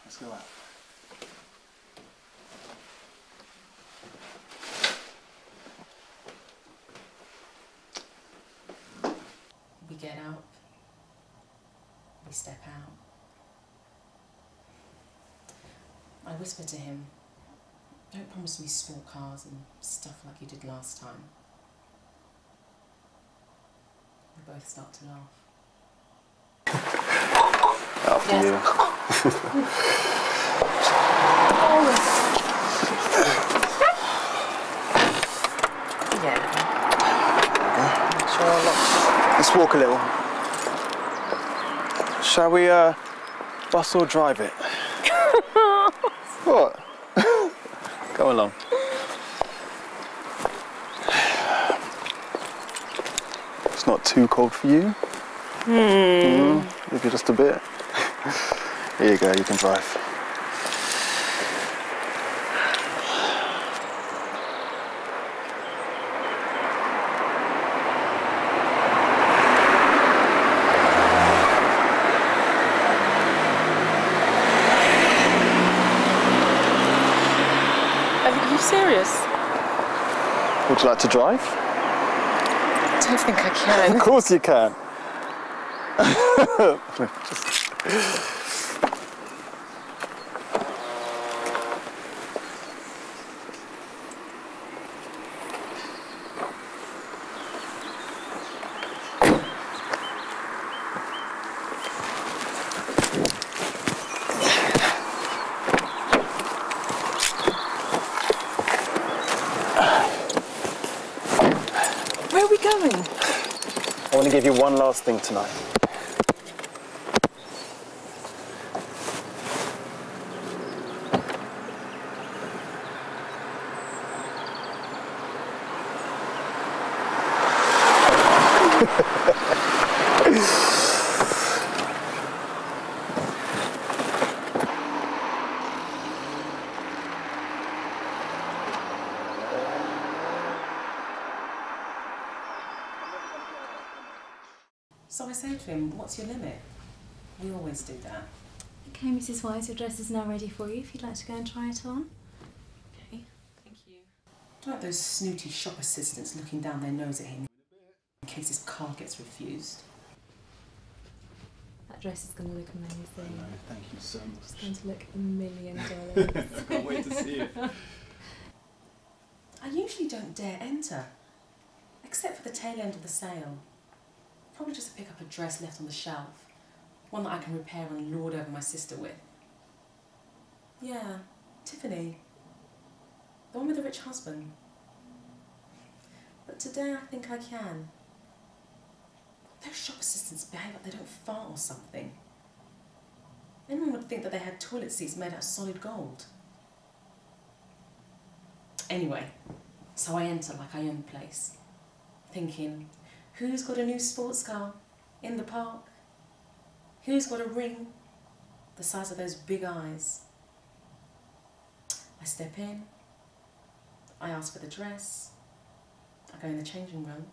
Let's go out. We get out, we step out. I whisper to him, don't promise me small cars and stuff like you did last time. We both start to laugh. After you. Let's walk a little. Shall we, bus or drive it? What? Go along. It's not too cold for you? Maybe just a bit. Here you go, you can drive. Are you serious? Would you like to drive? I don't think I can. Of course you can. give you one last thing tonight. So I say to him, what's your limit? We always do that. Okay, Mrs. Wise, your dress is now ready for you if you'd like to go and try it on. Okay, thank you. Don't like those snooty shop assistants looking down their nose at him in case his car gets refused. That dress is going to look amazing. I know, thank you so much. It's going to look $1 million. I can't wait to see it. I usually don't dare enter, except for the tail end of the sale. Probably just to pick up a dress left on the shelf, one that I can repair and lord over my sister with. Yeah, Tiffany, the one with the rich husband. But today I think I can. Those shop assistants behave like they don't fart or something. Anyone would think that they had toilet seats made out of solid gold. Anyway, so I enter like I own the place, thinking, who's got a new sports car in the park? Who's got a ring the size of those big eyes? I step in, I ask for the dress, I go in the changing room,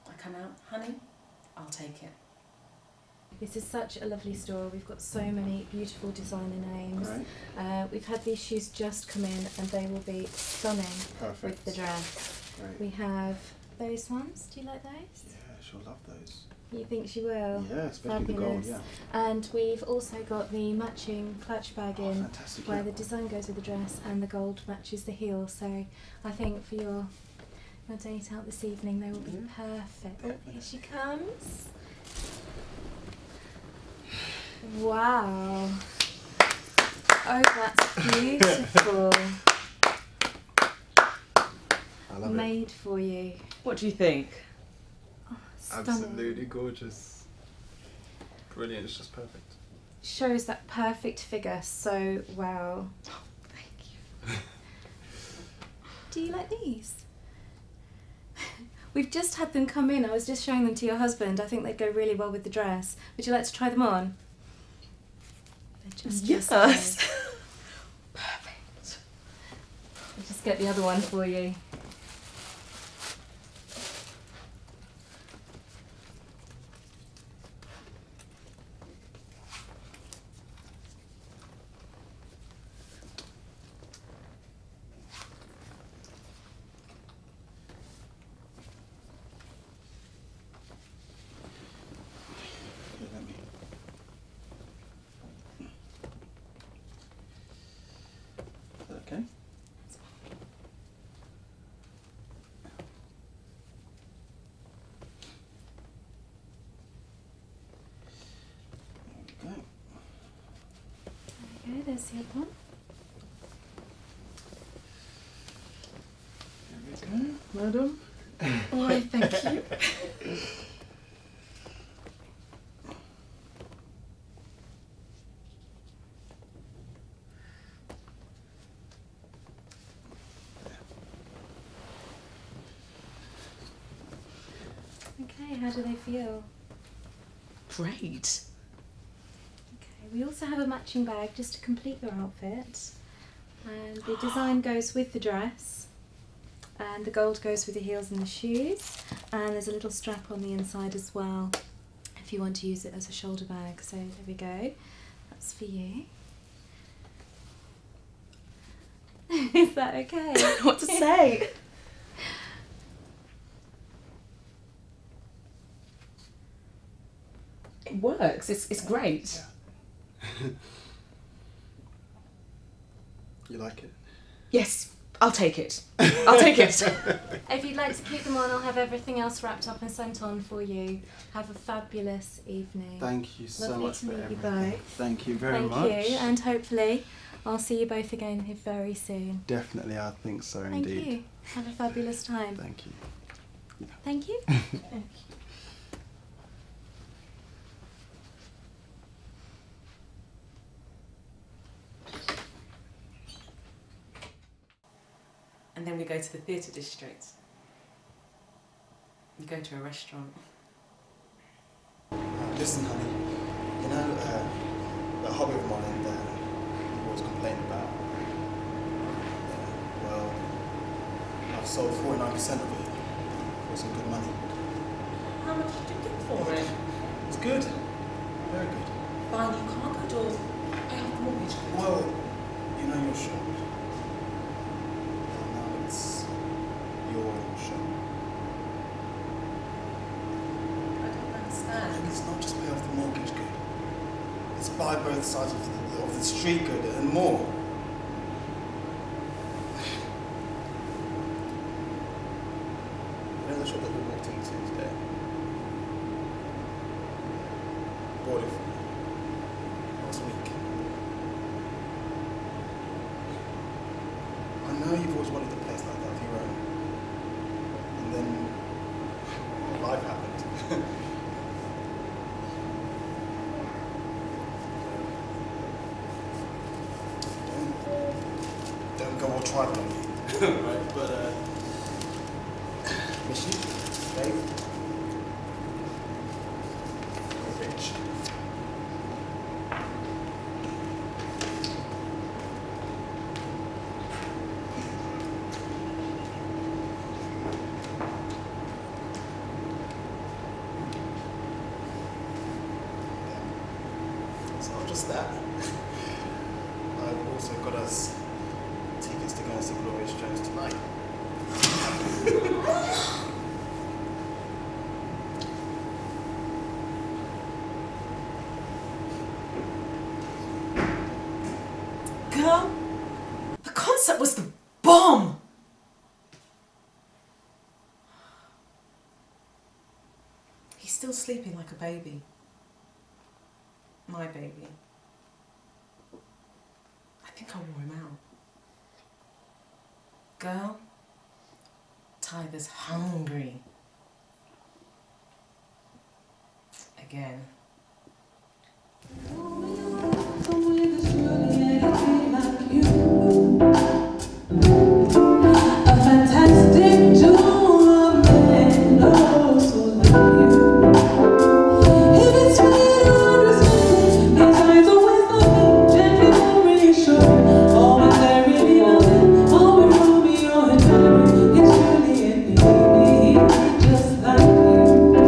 I come out, honey, I'll take it. This is such a lovely store. We've got so many beautiful designer names. Right. We've had these shoes just come in and they will be stunning Perfect. with the dress. Great. We have those ones. Do you like those? Yeah, she'll love those. You think she will? Yeah, especially the gold, Fabulous. yeah. And we've also got the matching clutch bag in fantastic, where yeah. the design goes with the dress and the gold matches the heel. So I think for your date out this evening they will be perfect. Oh, here she comes. Wow. Oh, that's beautiful. I love Made for you. What do you think? Oh, stunning. Absolutely gorgeous. Brilliant, it's just perfect. Shows that perfect figure so well. Oh, thank you. Do you like these? We've just had them come in. I was just showing them to your husband. I think they'd go really well with the dress. Would you like to try them on? They're just Yes. Perfect. I'll just get the other one for you. Here, let me. Is that okay? There we go. Okay, there's the other one. There we go, madam. Why, thank you. Okay, how do they feel? Great. Okay, we also have a matching bag just to complete your outfit. And the design goes with the dress. And the gold goes with the heels and the shoes. And there's a little strap on the inside as well if you want to use it as a shoulder bag. So there we go. That's for you. Is that okay? What to say? It works. It's great. You like it? Yes, I'll take it. I'll take it. If you'd like to keep them on, I'll have everything else wrapped up and sent on for you. Have a fabulous evening. Thank you so Lovely much to for meet you everything. both. Thank you very Thank much. you, and hopefully I'll see you both again here very soon. Definitely, I think so Thank indeed. you. Have a fabulous time. Thank you. Thank you. And then we go to the theatre district. You go to a restaurant. Listen, honey, you know, that hobby of mine that you always complain about, well, I've sold 49% of it for some good money. How much did you get for it? It's good. Very good. Fine, you can't go to pay off the mortgage. Well, you know your shop. Now it's your shop. I don't understand. And it's not just pay off the mortgage good. It's buy both sides of the street good and more. You know the shop that we walked into today? Bought it for me last week. I know you've always wanted a place like that of your own. And then life happened. Don't go all tribal on me. Right, but miss you, babe. You're rich. It's not just that. I've also got us tickets to go and see Glorious Jones tonight. Girl, the concert was the bomb! He's still sleeping like a baby. My baby. I think I wore him out. Girl, Tiger's hungry. Again. A fantastic jewel of men, oh, so like you. If it's sweet or understanding, his eyes always looking, gently reassuring, always there really loving, always Romeo and Juliet, it's Juliet, baby, just like you.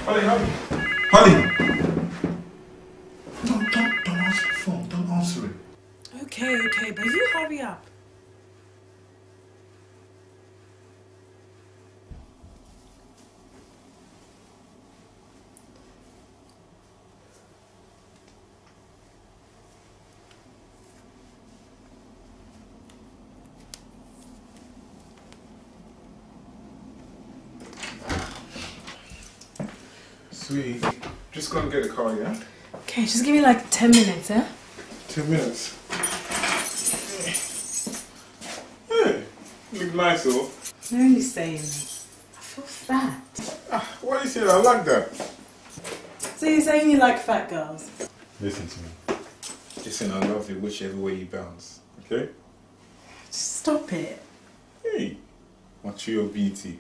Holly, Holly. Holly! Don't answer the phone. Don't answer it. Okay, but you hurry up. Sweet. Just go and get the car, yeah? Okay, just give me like 10 minutes, eh? 10 minutes. Hey, you look nice, though. You're only saying that. I feel fat. Why you say that? I like that. So you're saying you like fat girls? Listen to me. Listen, I love you whichever way you bounce, okay? Just stop it. Hey, watch your beauty.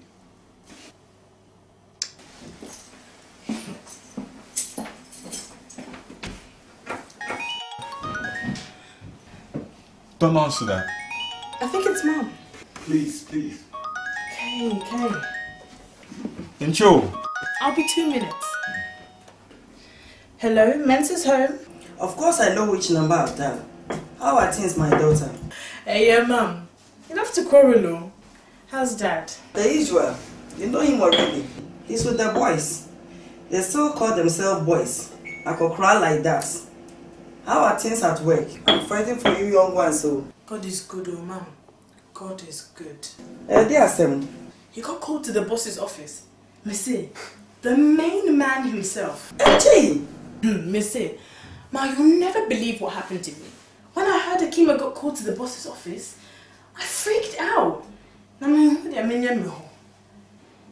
Don't answer that. I think it's Mum. Please, please. Okay. Enjoy. I'll be 2 minutes. Hello, Mensa's home. Of course I know which number I've done. How are things, my daughter? Hey, yeah, Mum. You have to quarrel, though. How's Dad? The usual. You know him already. He's with the boys. They still call themselves boys. I could cry like that. How are things at work? I'm fighting for you young ones, so... God is good, oh, Mum. God is good. They are 7. He got called to the boss's office. Missy, the main man himself. Gee! Missy, Ma, you'll never believe what happened to me. When I heard Akima got called to the boss's office, I freaked out.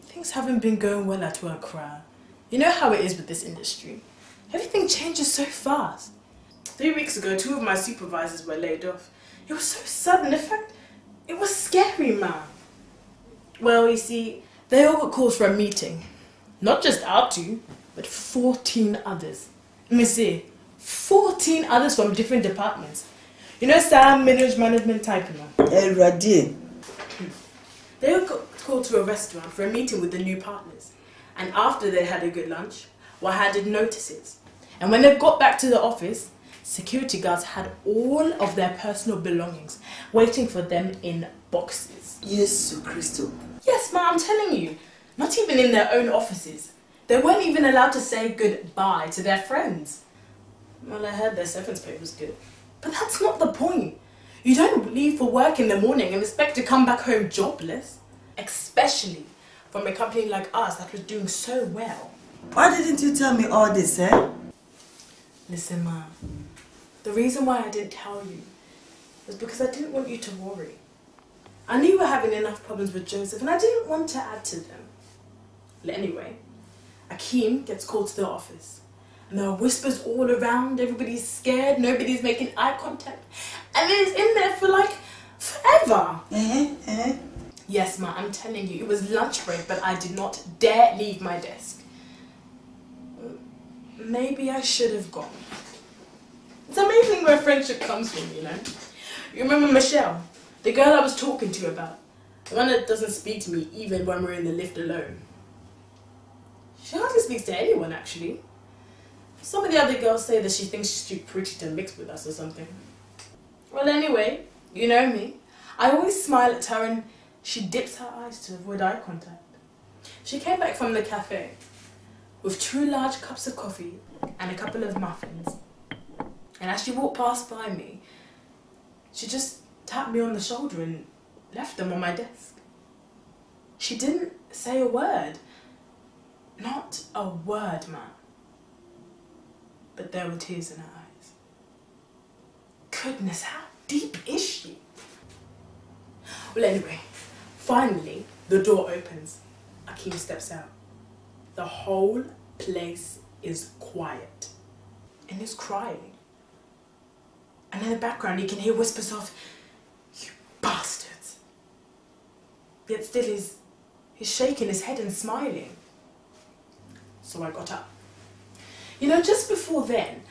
Things haven't been going well at work, Kra. You know how it is with this industry. Everything changes so fast. 3 weeks ago, 2 of my supervisors were laid off. It was so sudden. In fact, it was scary, Ma. Well, you see, they all got calls for a meeting. Not just our 2, but 14 others. Missy, 14 others from different departments. You know, Sam, management type, you know. They all got called to a restaurant for a meeting with the new partners. And after they had a good lunch, were handed notices. And when they got back to the office, security guards had all of their personal belongings waiting for them in boxes. Yes, Christo. Yes, Ma, I'm telling you. Not even in their own offices. They weren't even allowed to say goodbye to their friends. Well, I heard their severance pay was good. But that's not the point. You don't leave for work in the morning and expect to come back home jobless. Especially from a company like us that was doing so well. Why didn't you tell me all this, eh? Listen, Ma. The reason why I didn't tell you was because I didn't want you to worry. I knew we were having enough problems with Joseph and I didn't want to add to them. But anyway, Akeem gets called to the office. And there are whispers all around, everybody's scared, nobody's making eye contact. And he's in there for like forever. Yes, Ma, I'm telling you, it was lunch break, but I did not dare leave my desk. Maybe I should have gone. It's amazing where friendship comes from, you know. You remember Michelle, the girl I was talking to you about? The one that doesn't speak to me even when we're in the lift alone. She hardly speaks to anyone, actually. Some of the other girls say that she thinks she's too pretty to mix with us or something. Well, anyway, you know me. I always smile at her and she dips her eyes to avoid eye contact. She came back from the cafe with 2 large cups of coffee and a couple of muffins. And as she walked past by me, she just tapped me on the shoulder and left them on my desk. She didn't say a word. Not a word, man. But there were tears in her eyes. Goodness, how deep is she? Well, anyway, finally, the door opens. Akeem steps out. The whole place is quiet. And he's crying. And in the background, you can hear whispers of, "You bastards." Yet still he's shaking his head and smiling. So I got up. You know, just before then,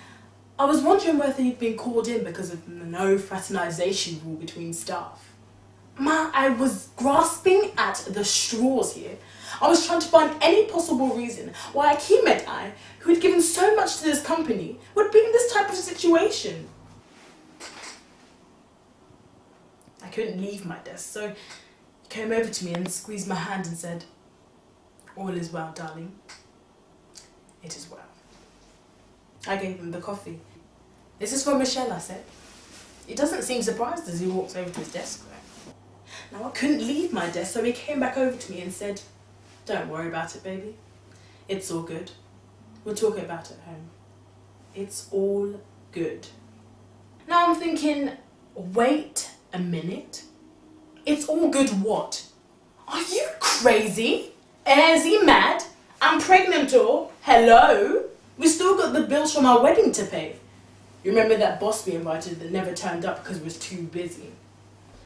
I was wondering whether he'd been called in because of the no fraternization rule between staff. Ma, I was grasping at the straws here. I was trying to find any possible reason why Akeem and I, who had given so much to this company, would be in this type of situation. I couldn't leave my desk, so he came over to me and squeezed my hand and said, "All is well, darling. It is well." I gave him the coffee. "This is for Michelle," I said. He doesn't seem surprised as he walks over to his desk though. Now I couldn't leave my desk, so he came back over to me and said, "Don't worry about it, baby. It's all good. We'll talk about it at home. It's all good." Now I'm thinking, wait a minute. It's all good what? Are you crazy? Is he mad? I'm pregnant or? Hello? We still got the bills from our wedding to pay. You remember that boss we invited that never turned up because he was too busy?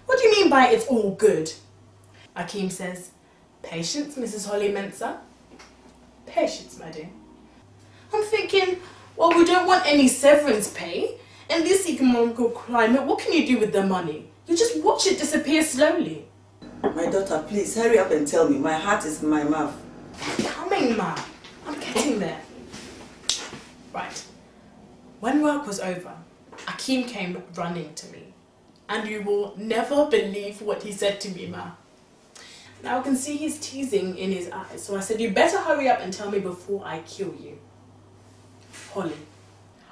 What do you mean by it's all good? Akeem says, "Patience, Mrs. Holly Mensah." Patience, my dear. I'm thinking, well, we don't want any severance pay. In this economical climate, what can you do with the money? You just watch it disappear slowly. My daughter, please hurry up and tell me. My heart is in my mouth. I'm coming, Ma. I'm getting there. Right. When work was over, Akeem came running to me. And you will never believe what he said to me, Ma. Now I can see he's teasing in his eyes, so I said, "You better hurry up and tell me before I kill you." Holly,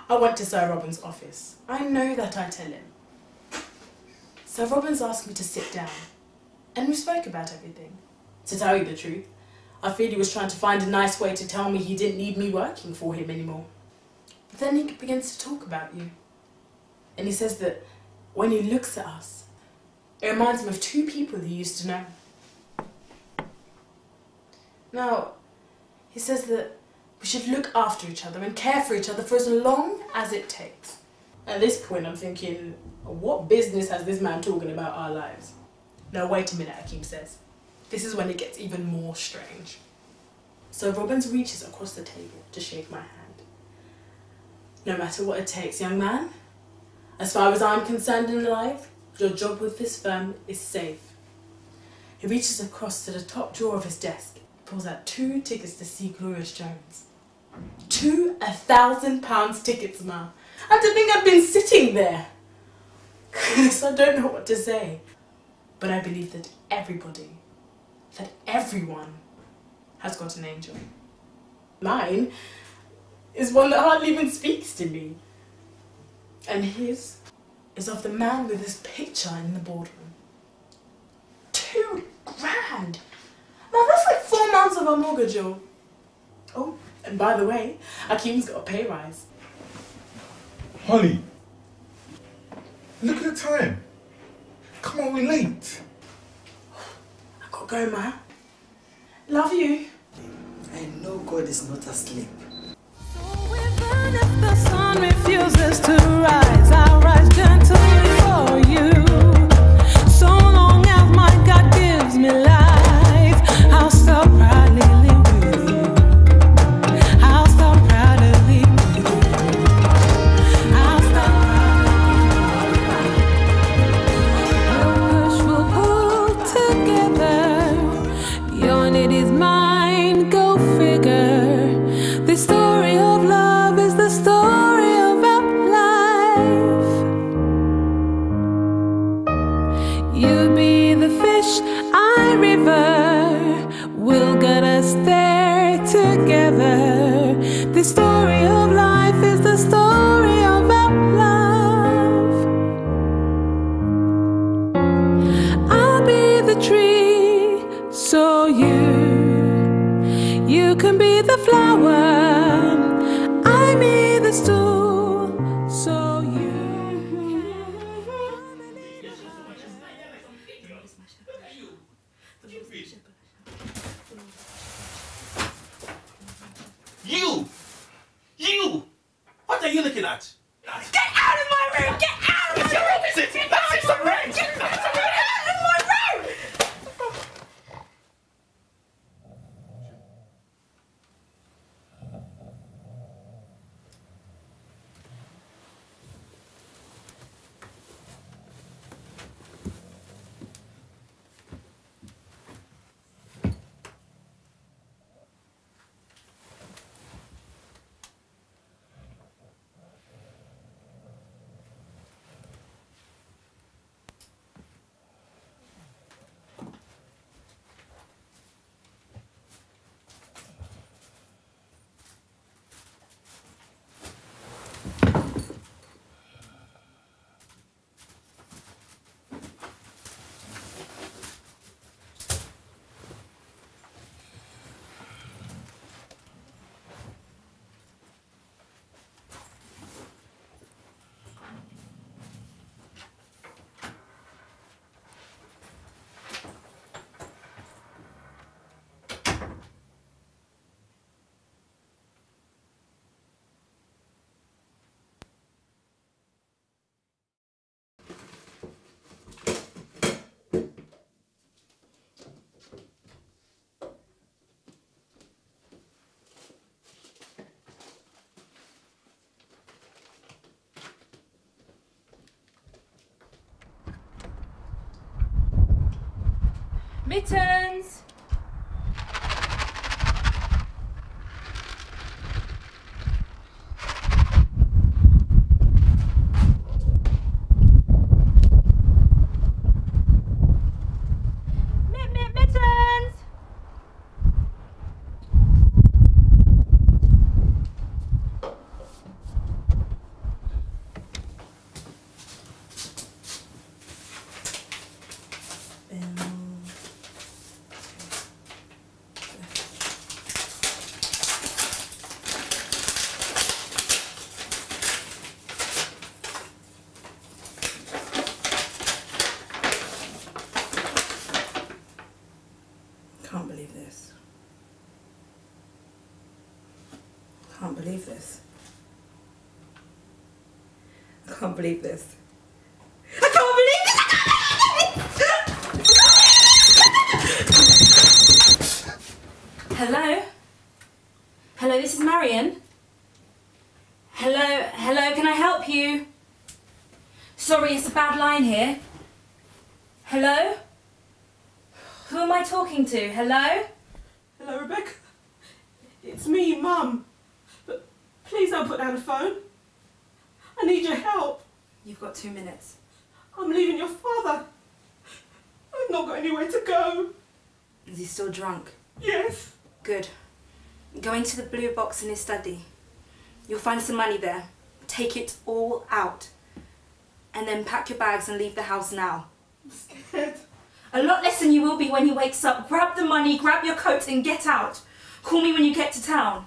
I went to Sir Robin's office. I know that I tell him. Sir Robin's asked me to sit down, and we spoke about everything. To tell you the truth, I feared he was trying to find a nice way to tell me he didn't need me working for him anymore. But then he begins to talk about you. And he says that when he looks at us, it reminds him of 2 people he used to know. Now, he says that we should look after each other and care for each other for as long as it takes. At this point, I'm thinking, what business has this man talking about our lives? No, wait a minute, Akeem says. This is when it gets even more strange. So Robbins reaches across the table to shake my hand. "No matter what it takes, young man, as far as I'm concerned in life, your job with this firm is safe." He reaches across to the top drawer of his desk, pulls out 2 tickets to see Glorious Jones. 2 £1,000 tickets, Ma. And to think I've been sitting there. So I don't know what to say. But I believe that everyone has got an angel. Mine is one that hardly even speaks to me. And his is of the man with his picture in the boardroom. 2 grand! Now that's like 4 months of our mortgage, yo. Oh, and by the way, Akeem's got a pay rise. Holly, look at the time. Come on, we're late. I gotta go, Ma. Love you. I know God is not asleep. Even if the sun refuses to rise, I'll rise gently for you. So long as my God gives me it is mine, go figure. The story of love is the story of our life. You be the fish, I river, we'll get us there together. The story of life is the story of our love. I'll be the tree, so you can be the flower. I'm be the stool, so You! What are you looking at? Get out of my room! Get out of my room! Is it? That's it, right? Get out of my room! Mittens! Mittens! Can't believe this. Can't believe this. I can't believe this. I can't believe this! Hello? Hello, this is Marion. Hello, can I help you? Sorry, it's a bad line here. Hello? Who am I talking to? Hello? Hello, Rebecca. It's me, Mum. But please don't put down the phone. I need your help. You've got 2 minutes. I'm leaving your father. I've not got anywhere to go. Is he still drunk? Yes. Good. Go into the blue box in his study. You'll find some money there. Take it all out. And then pack your bags and leave the house now. I'm scared. A lot less than you will be when he wakes up. Grab the money, grab your coat and get out. Call me when you get to town.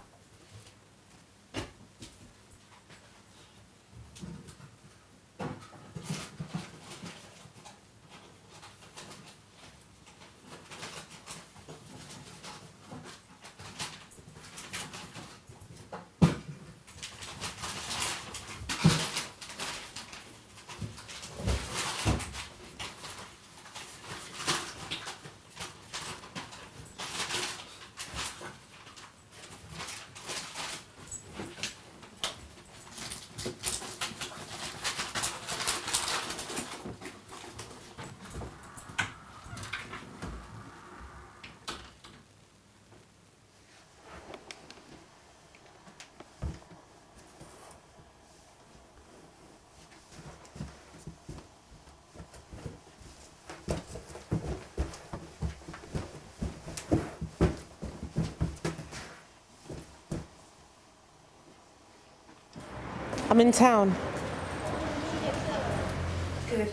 I'm in town. Good.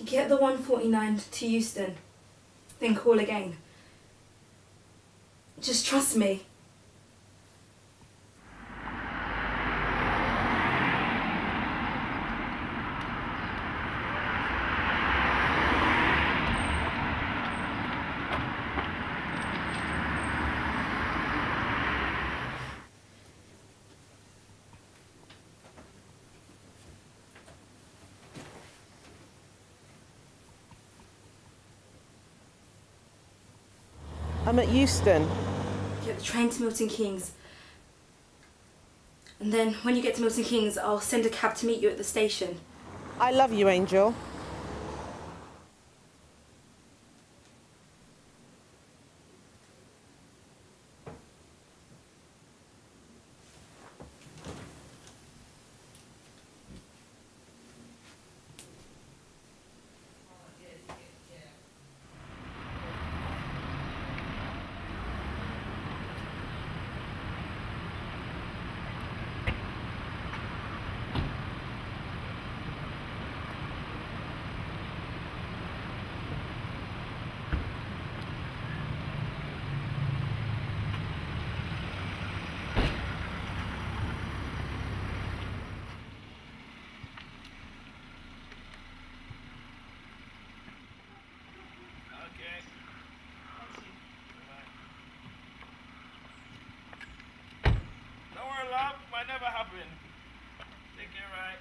Get the 149 to Euston, then call again. Just trust me. I'm at Euston. Get the train to Milton Keynes. And then when you get to Milton Keynes, I'll send a cab to meet you at the station. I love you, Angel. Might never happen. Take it right.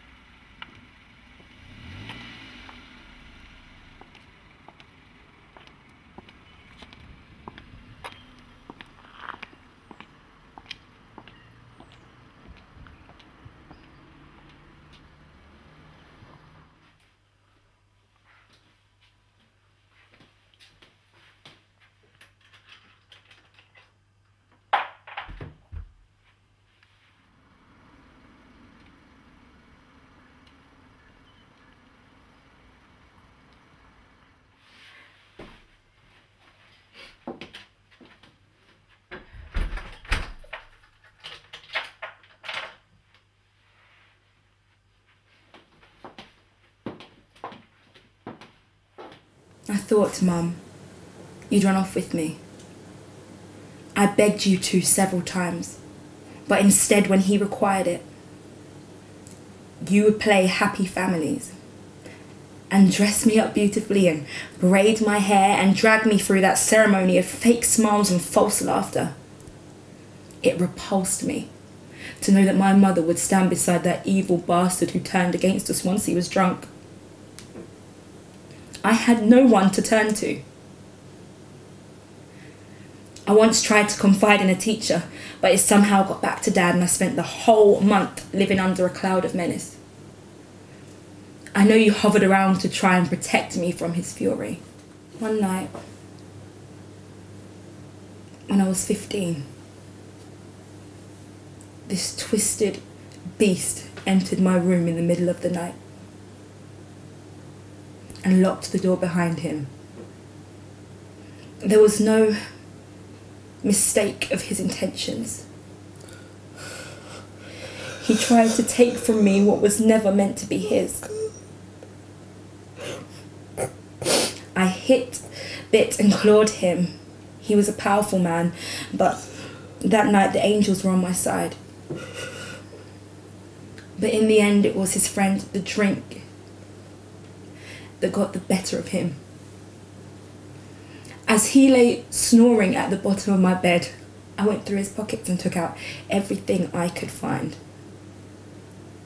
I thought, Mum, you'd run off with me. I begged you to several times, but instead when he required it, you would play happy families and dress me up beautifully and braid my hair and drag me through that ceremony of fake smiles and false laughter. It repulsed me to know that my mother would stand beside that evil bastard who turned against us once he was drunk. I had no one to turn to. I once tried to confide in a teacher, but it somehow got back to Dad and I spent the whole month living under a cloud of menace. I know you hovered around to try and protect me from his fury. One night, when I was 15, this twisted beast entered my room in the middle of the night and locked the door behind him. There was no mistake of his intentions. He tried to take from me what was never meant to be his. I hit, bit and clawed him. He was a powerful man, but that night the angels were on my side. But in the end it was his friend, the drink, that got the better of him. As he lay snoring at the bottom of my bed, I went through his pockets and took out everything I could find.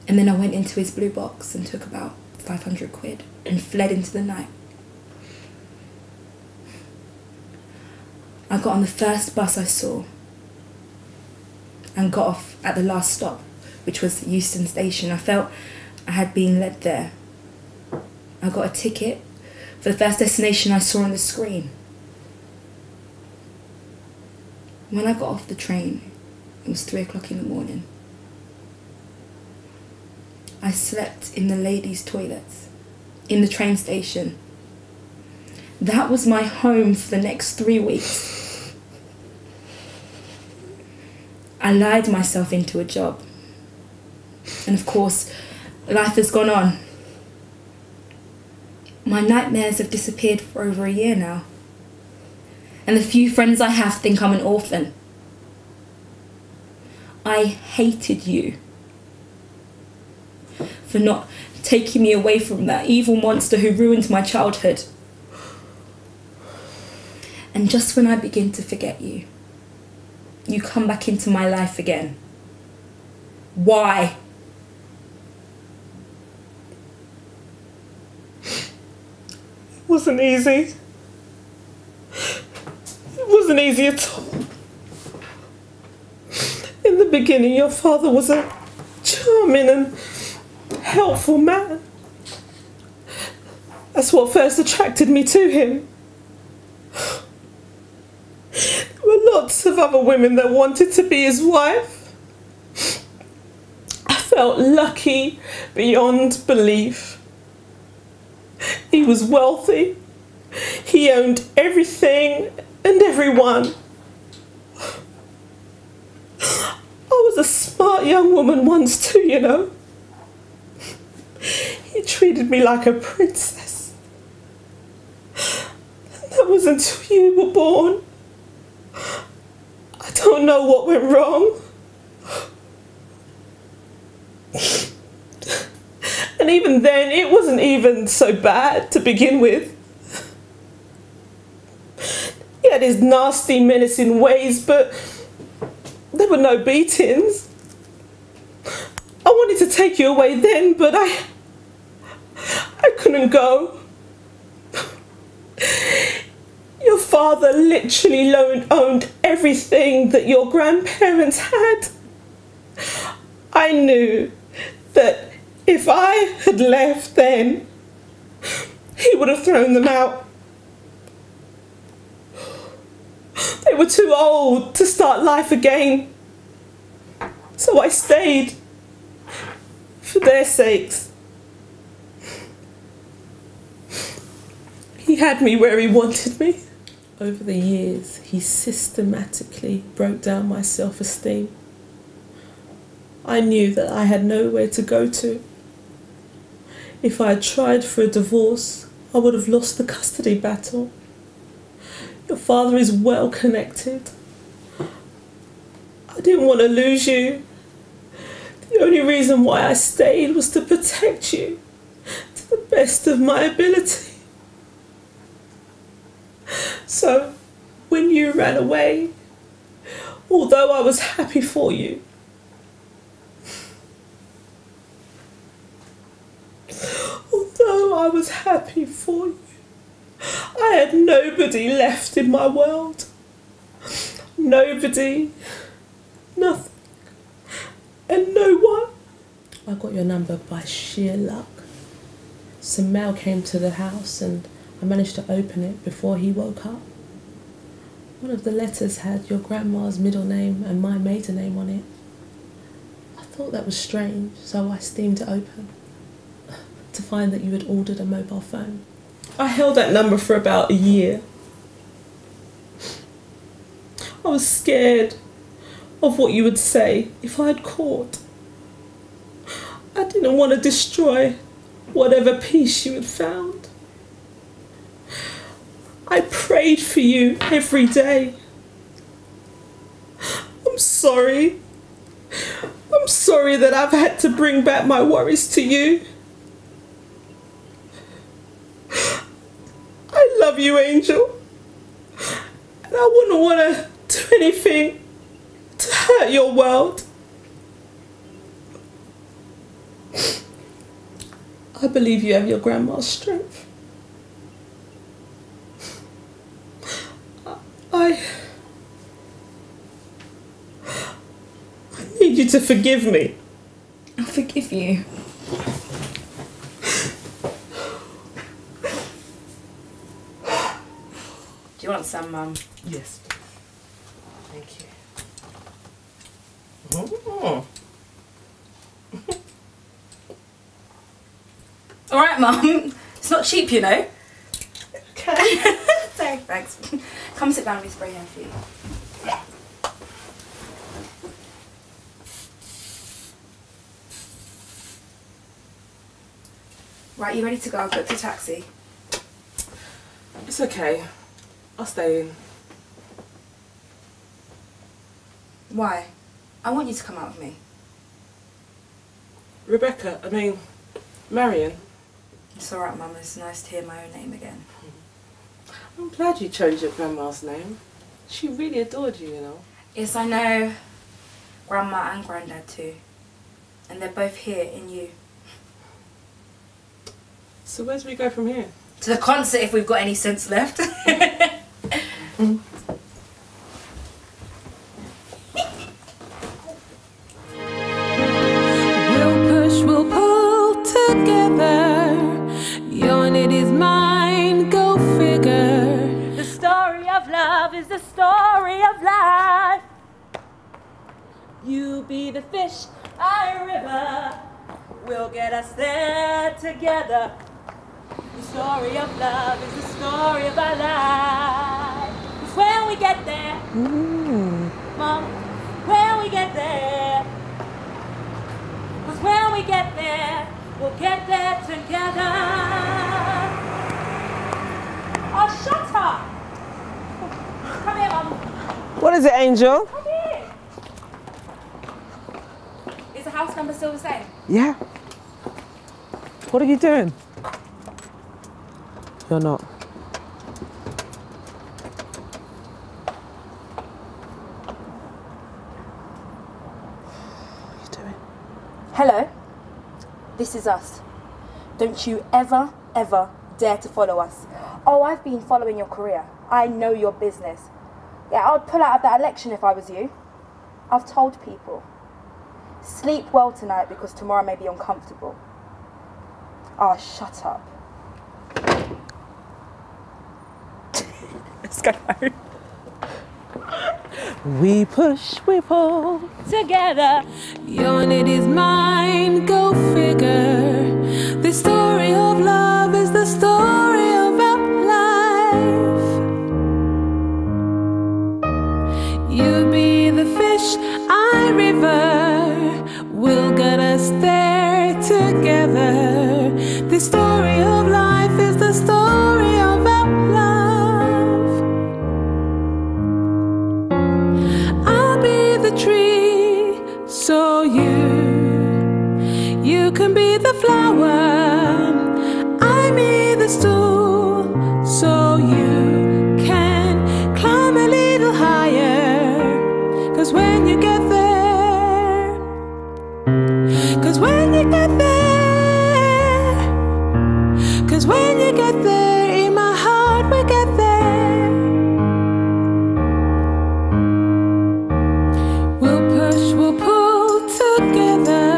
And then I went into his blue box and took about 500 quid and fled into the night. I got on the first bus I saw and got off at the last stop, which was Euston Station. I felt I had been led there. I got a ticket for the first destination I saw on the screen. When I got off the train, it was 3 o'clock in the morning. I slept in the ladies' toilets, in the train station. That was my home for the next 3 weeks. I lied myself into a job. And of course, life has gone on. My nightmares have disappeared for over a year now. And the few friends I have think I'm an orphan. I hated you for not taking me away from that evil monster who ruined my childhood. And just when I begin to forget you, you come back into my life again. Why? It wasn't easy. It wasn't easy at all. In the beginning, your father was a charming and helpful man. That's what first attracted me to him. There were lots of other women that wanted to be his wife. I felt lucky beyond belief. He was wealthy. He owned everything and everyone. I was a smart young woman once too, you know. He treated me like a princess. And that was until you were born. I don't know what went wrong. And even then, it wasn't even so bad to begin with. He had his nasty, menacing ways, but there were no beatings. I wanted to take you away then, but I couldn't go. Your father literally owned everything that your grandparents had. I knew that if I had left then, he would have thrown them out. They were too old to start life again. So I stayed for their sakes. He had me where he wanted me. Over the years, he systematically broke down my self-esteem. I knew that I had nowhere to go to. If I had tried for a divorce, I would have lost the custody battle. Your father is well connected. I didn't want to lose you. The only reason why I stayed was to protect you to the best of my ability. So, when you ran away, although I was happy for you, I had nobody left in my world. Nobody, nothing, and no one. I got your number by sheer luck. Some mail came to the house and I managed to open it before he woke up. One of the letters had your grandma's middle name and my maiden name on it. I thought that was strange, so I steamed it open to find that you had ordered a mobile phone. I held that number for about a year. I was scared of what you would say if I had caught. I didn't want to destroy whatever peace you had found. I prayed for you every day. I'm sorry. I'm sorry that I've had to bring back my worries to you. I love you, Angel. And I wouldn't want to do anything to hurt your world. I believe you have your grandma's strength. I need you to forgive me. I'll forgive you. Do you want some, Mum? Yes. Thank you. Oh. Alright, Mum. It's not cheap, you know. Okay. Thanks. Come sit down, we spray hair for you. Right, you ready to go? I've booked a taxi. It's okay. I'll stay in. Why? I want you to come out with me. Rebecca, I mean, Marion. It's alright, Mum. It's nice to hear my own name again. I'm glad you chose your grandma's name. She really adored you, you know. Yes, I know. Grandma and Granddad too. And they're both here in you. So where do we go from here? To the concert if we've got any sense left. We'll push, we'll pull together. Your need is mine, go figure. The story of love is the story of life. You be the fish, I a river. We'll get us there together. The story of love is the story of our life. 'Cause when we get there, Mom, when we get there, 'cause when we get there, we'll get there together. Oh, shut up! Come here, Mom. What is it, Angel? Come here. Is the house number still the same? Yeah. What are you doing? You're not. What are you doing? Hello, this is us. Don't you ever, ever dare to follow us. Oh, I've been following your career. I know your business. Yeah, I'd pull out of that election if I was you. I've told people. Sleep well tonight because tomorrow may be uncomfortable. Oh, shut up. Let's go home. We push, we pull together. Your need is mine, go figure. The story of love is the story of our life. You be the fish, I river. We'll get us there together. The story of life is the story of our love. I'll be the tree, so you can be the flower. I be the stool, so you can climb a little higher. 'Cause when you get there, 'cause when you get there, 'cause when you get there, in my heart we get there. We'll push, we'll pull together.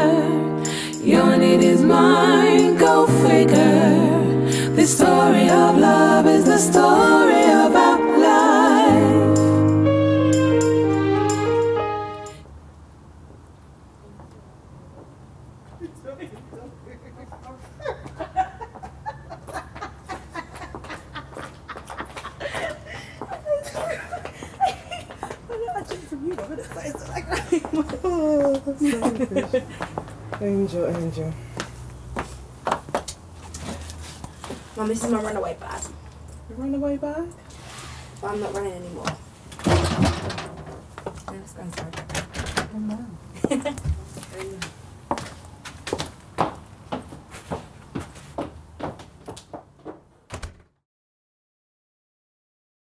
Your need is mine, go figure. The story of love is the story of our life. Angel, Angel. Mum, this is my runaway bag. Your runaway bag? But I'm not running anymore. Let's go inside. Oh no.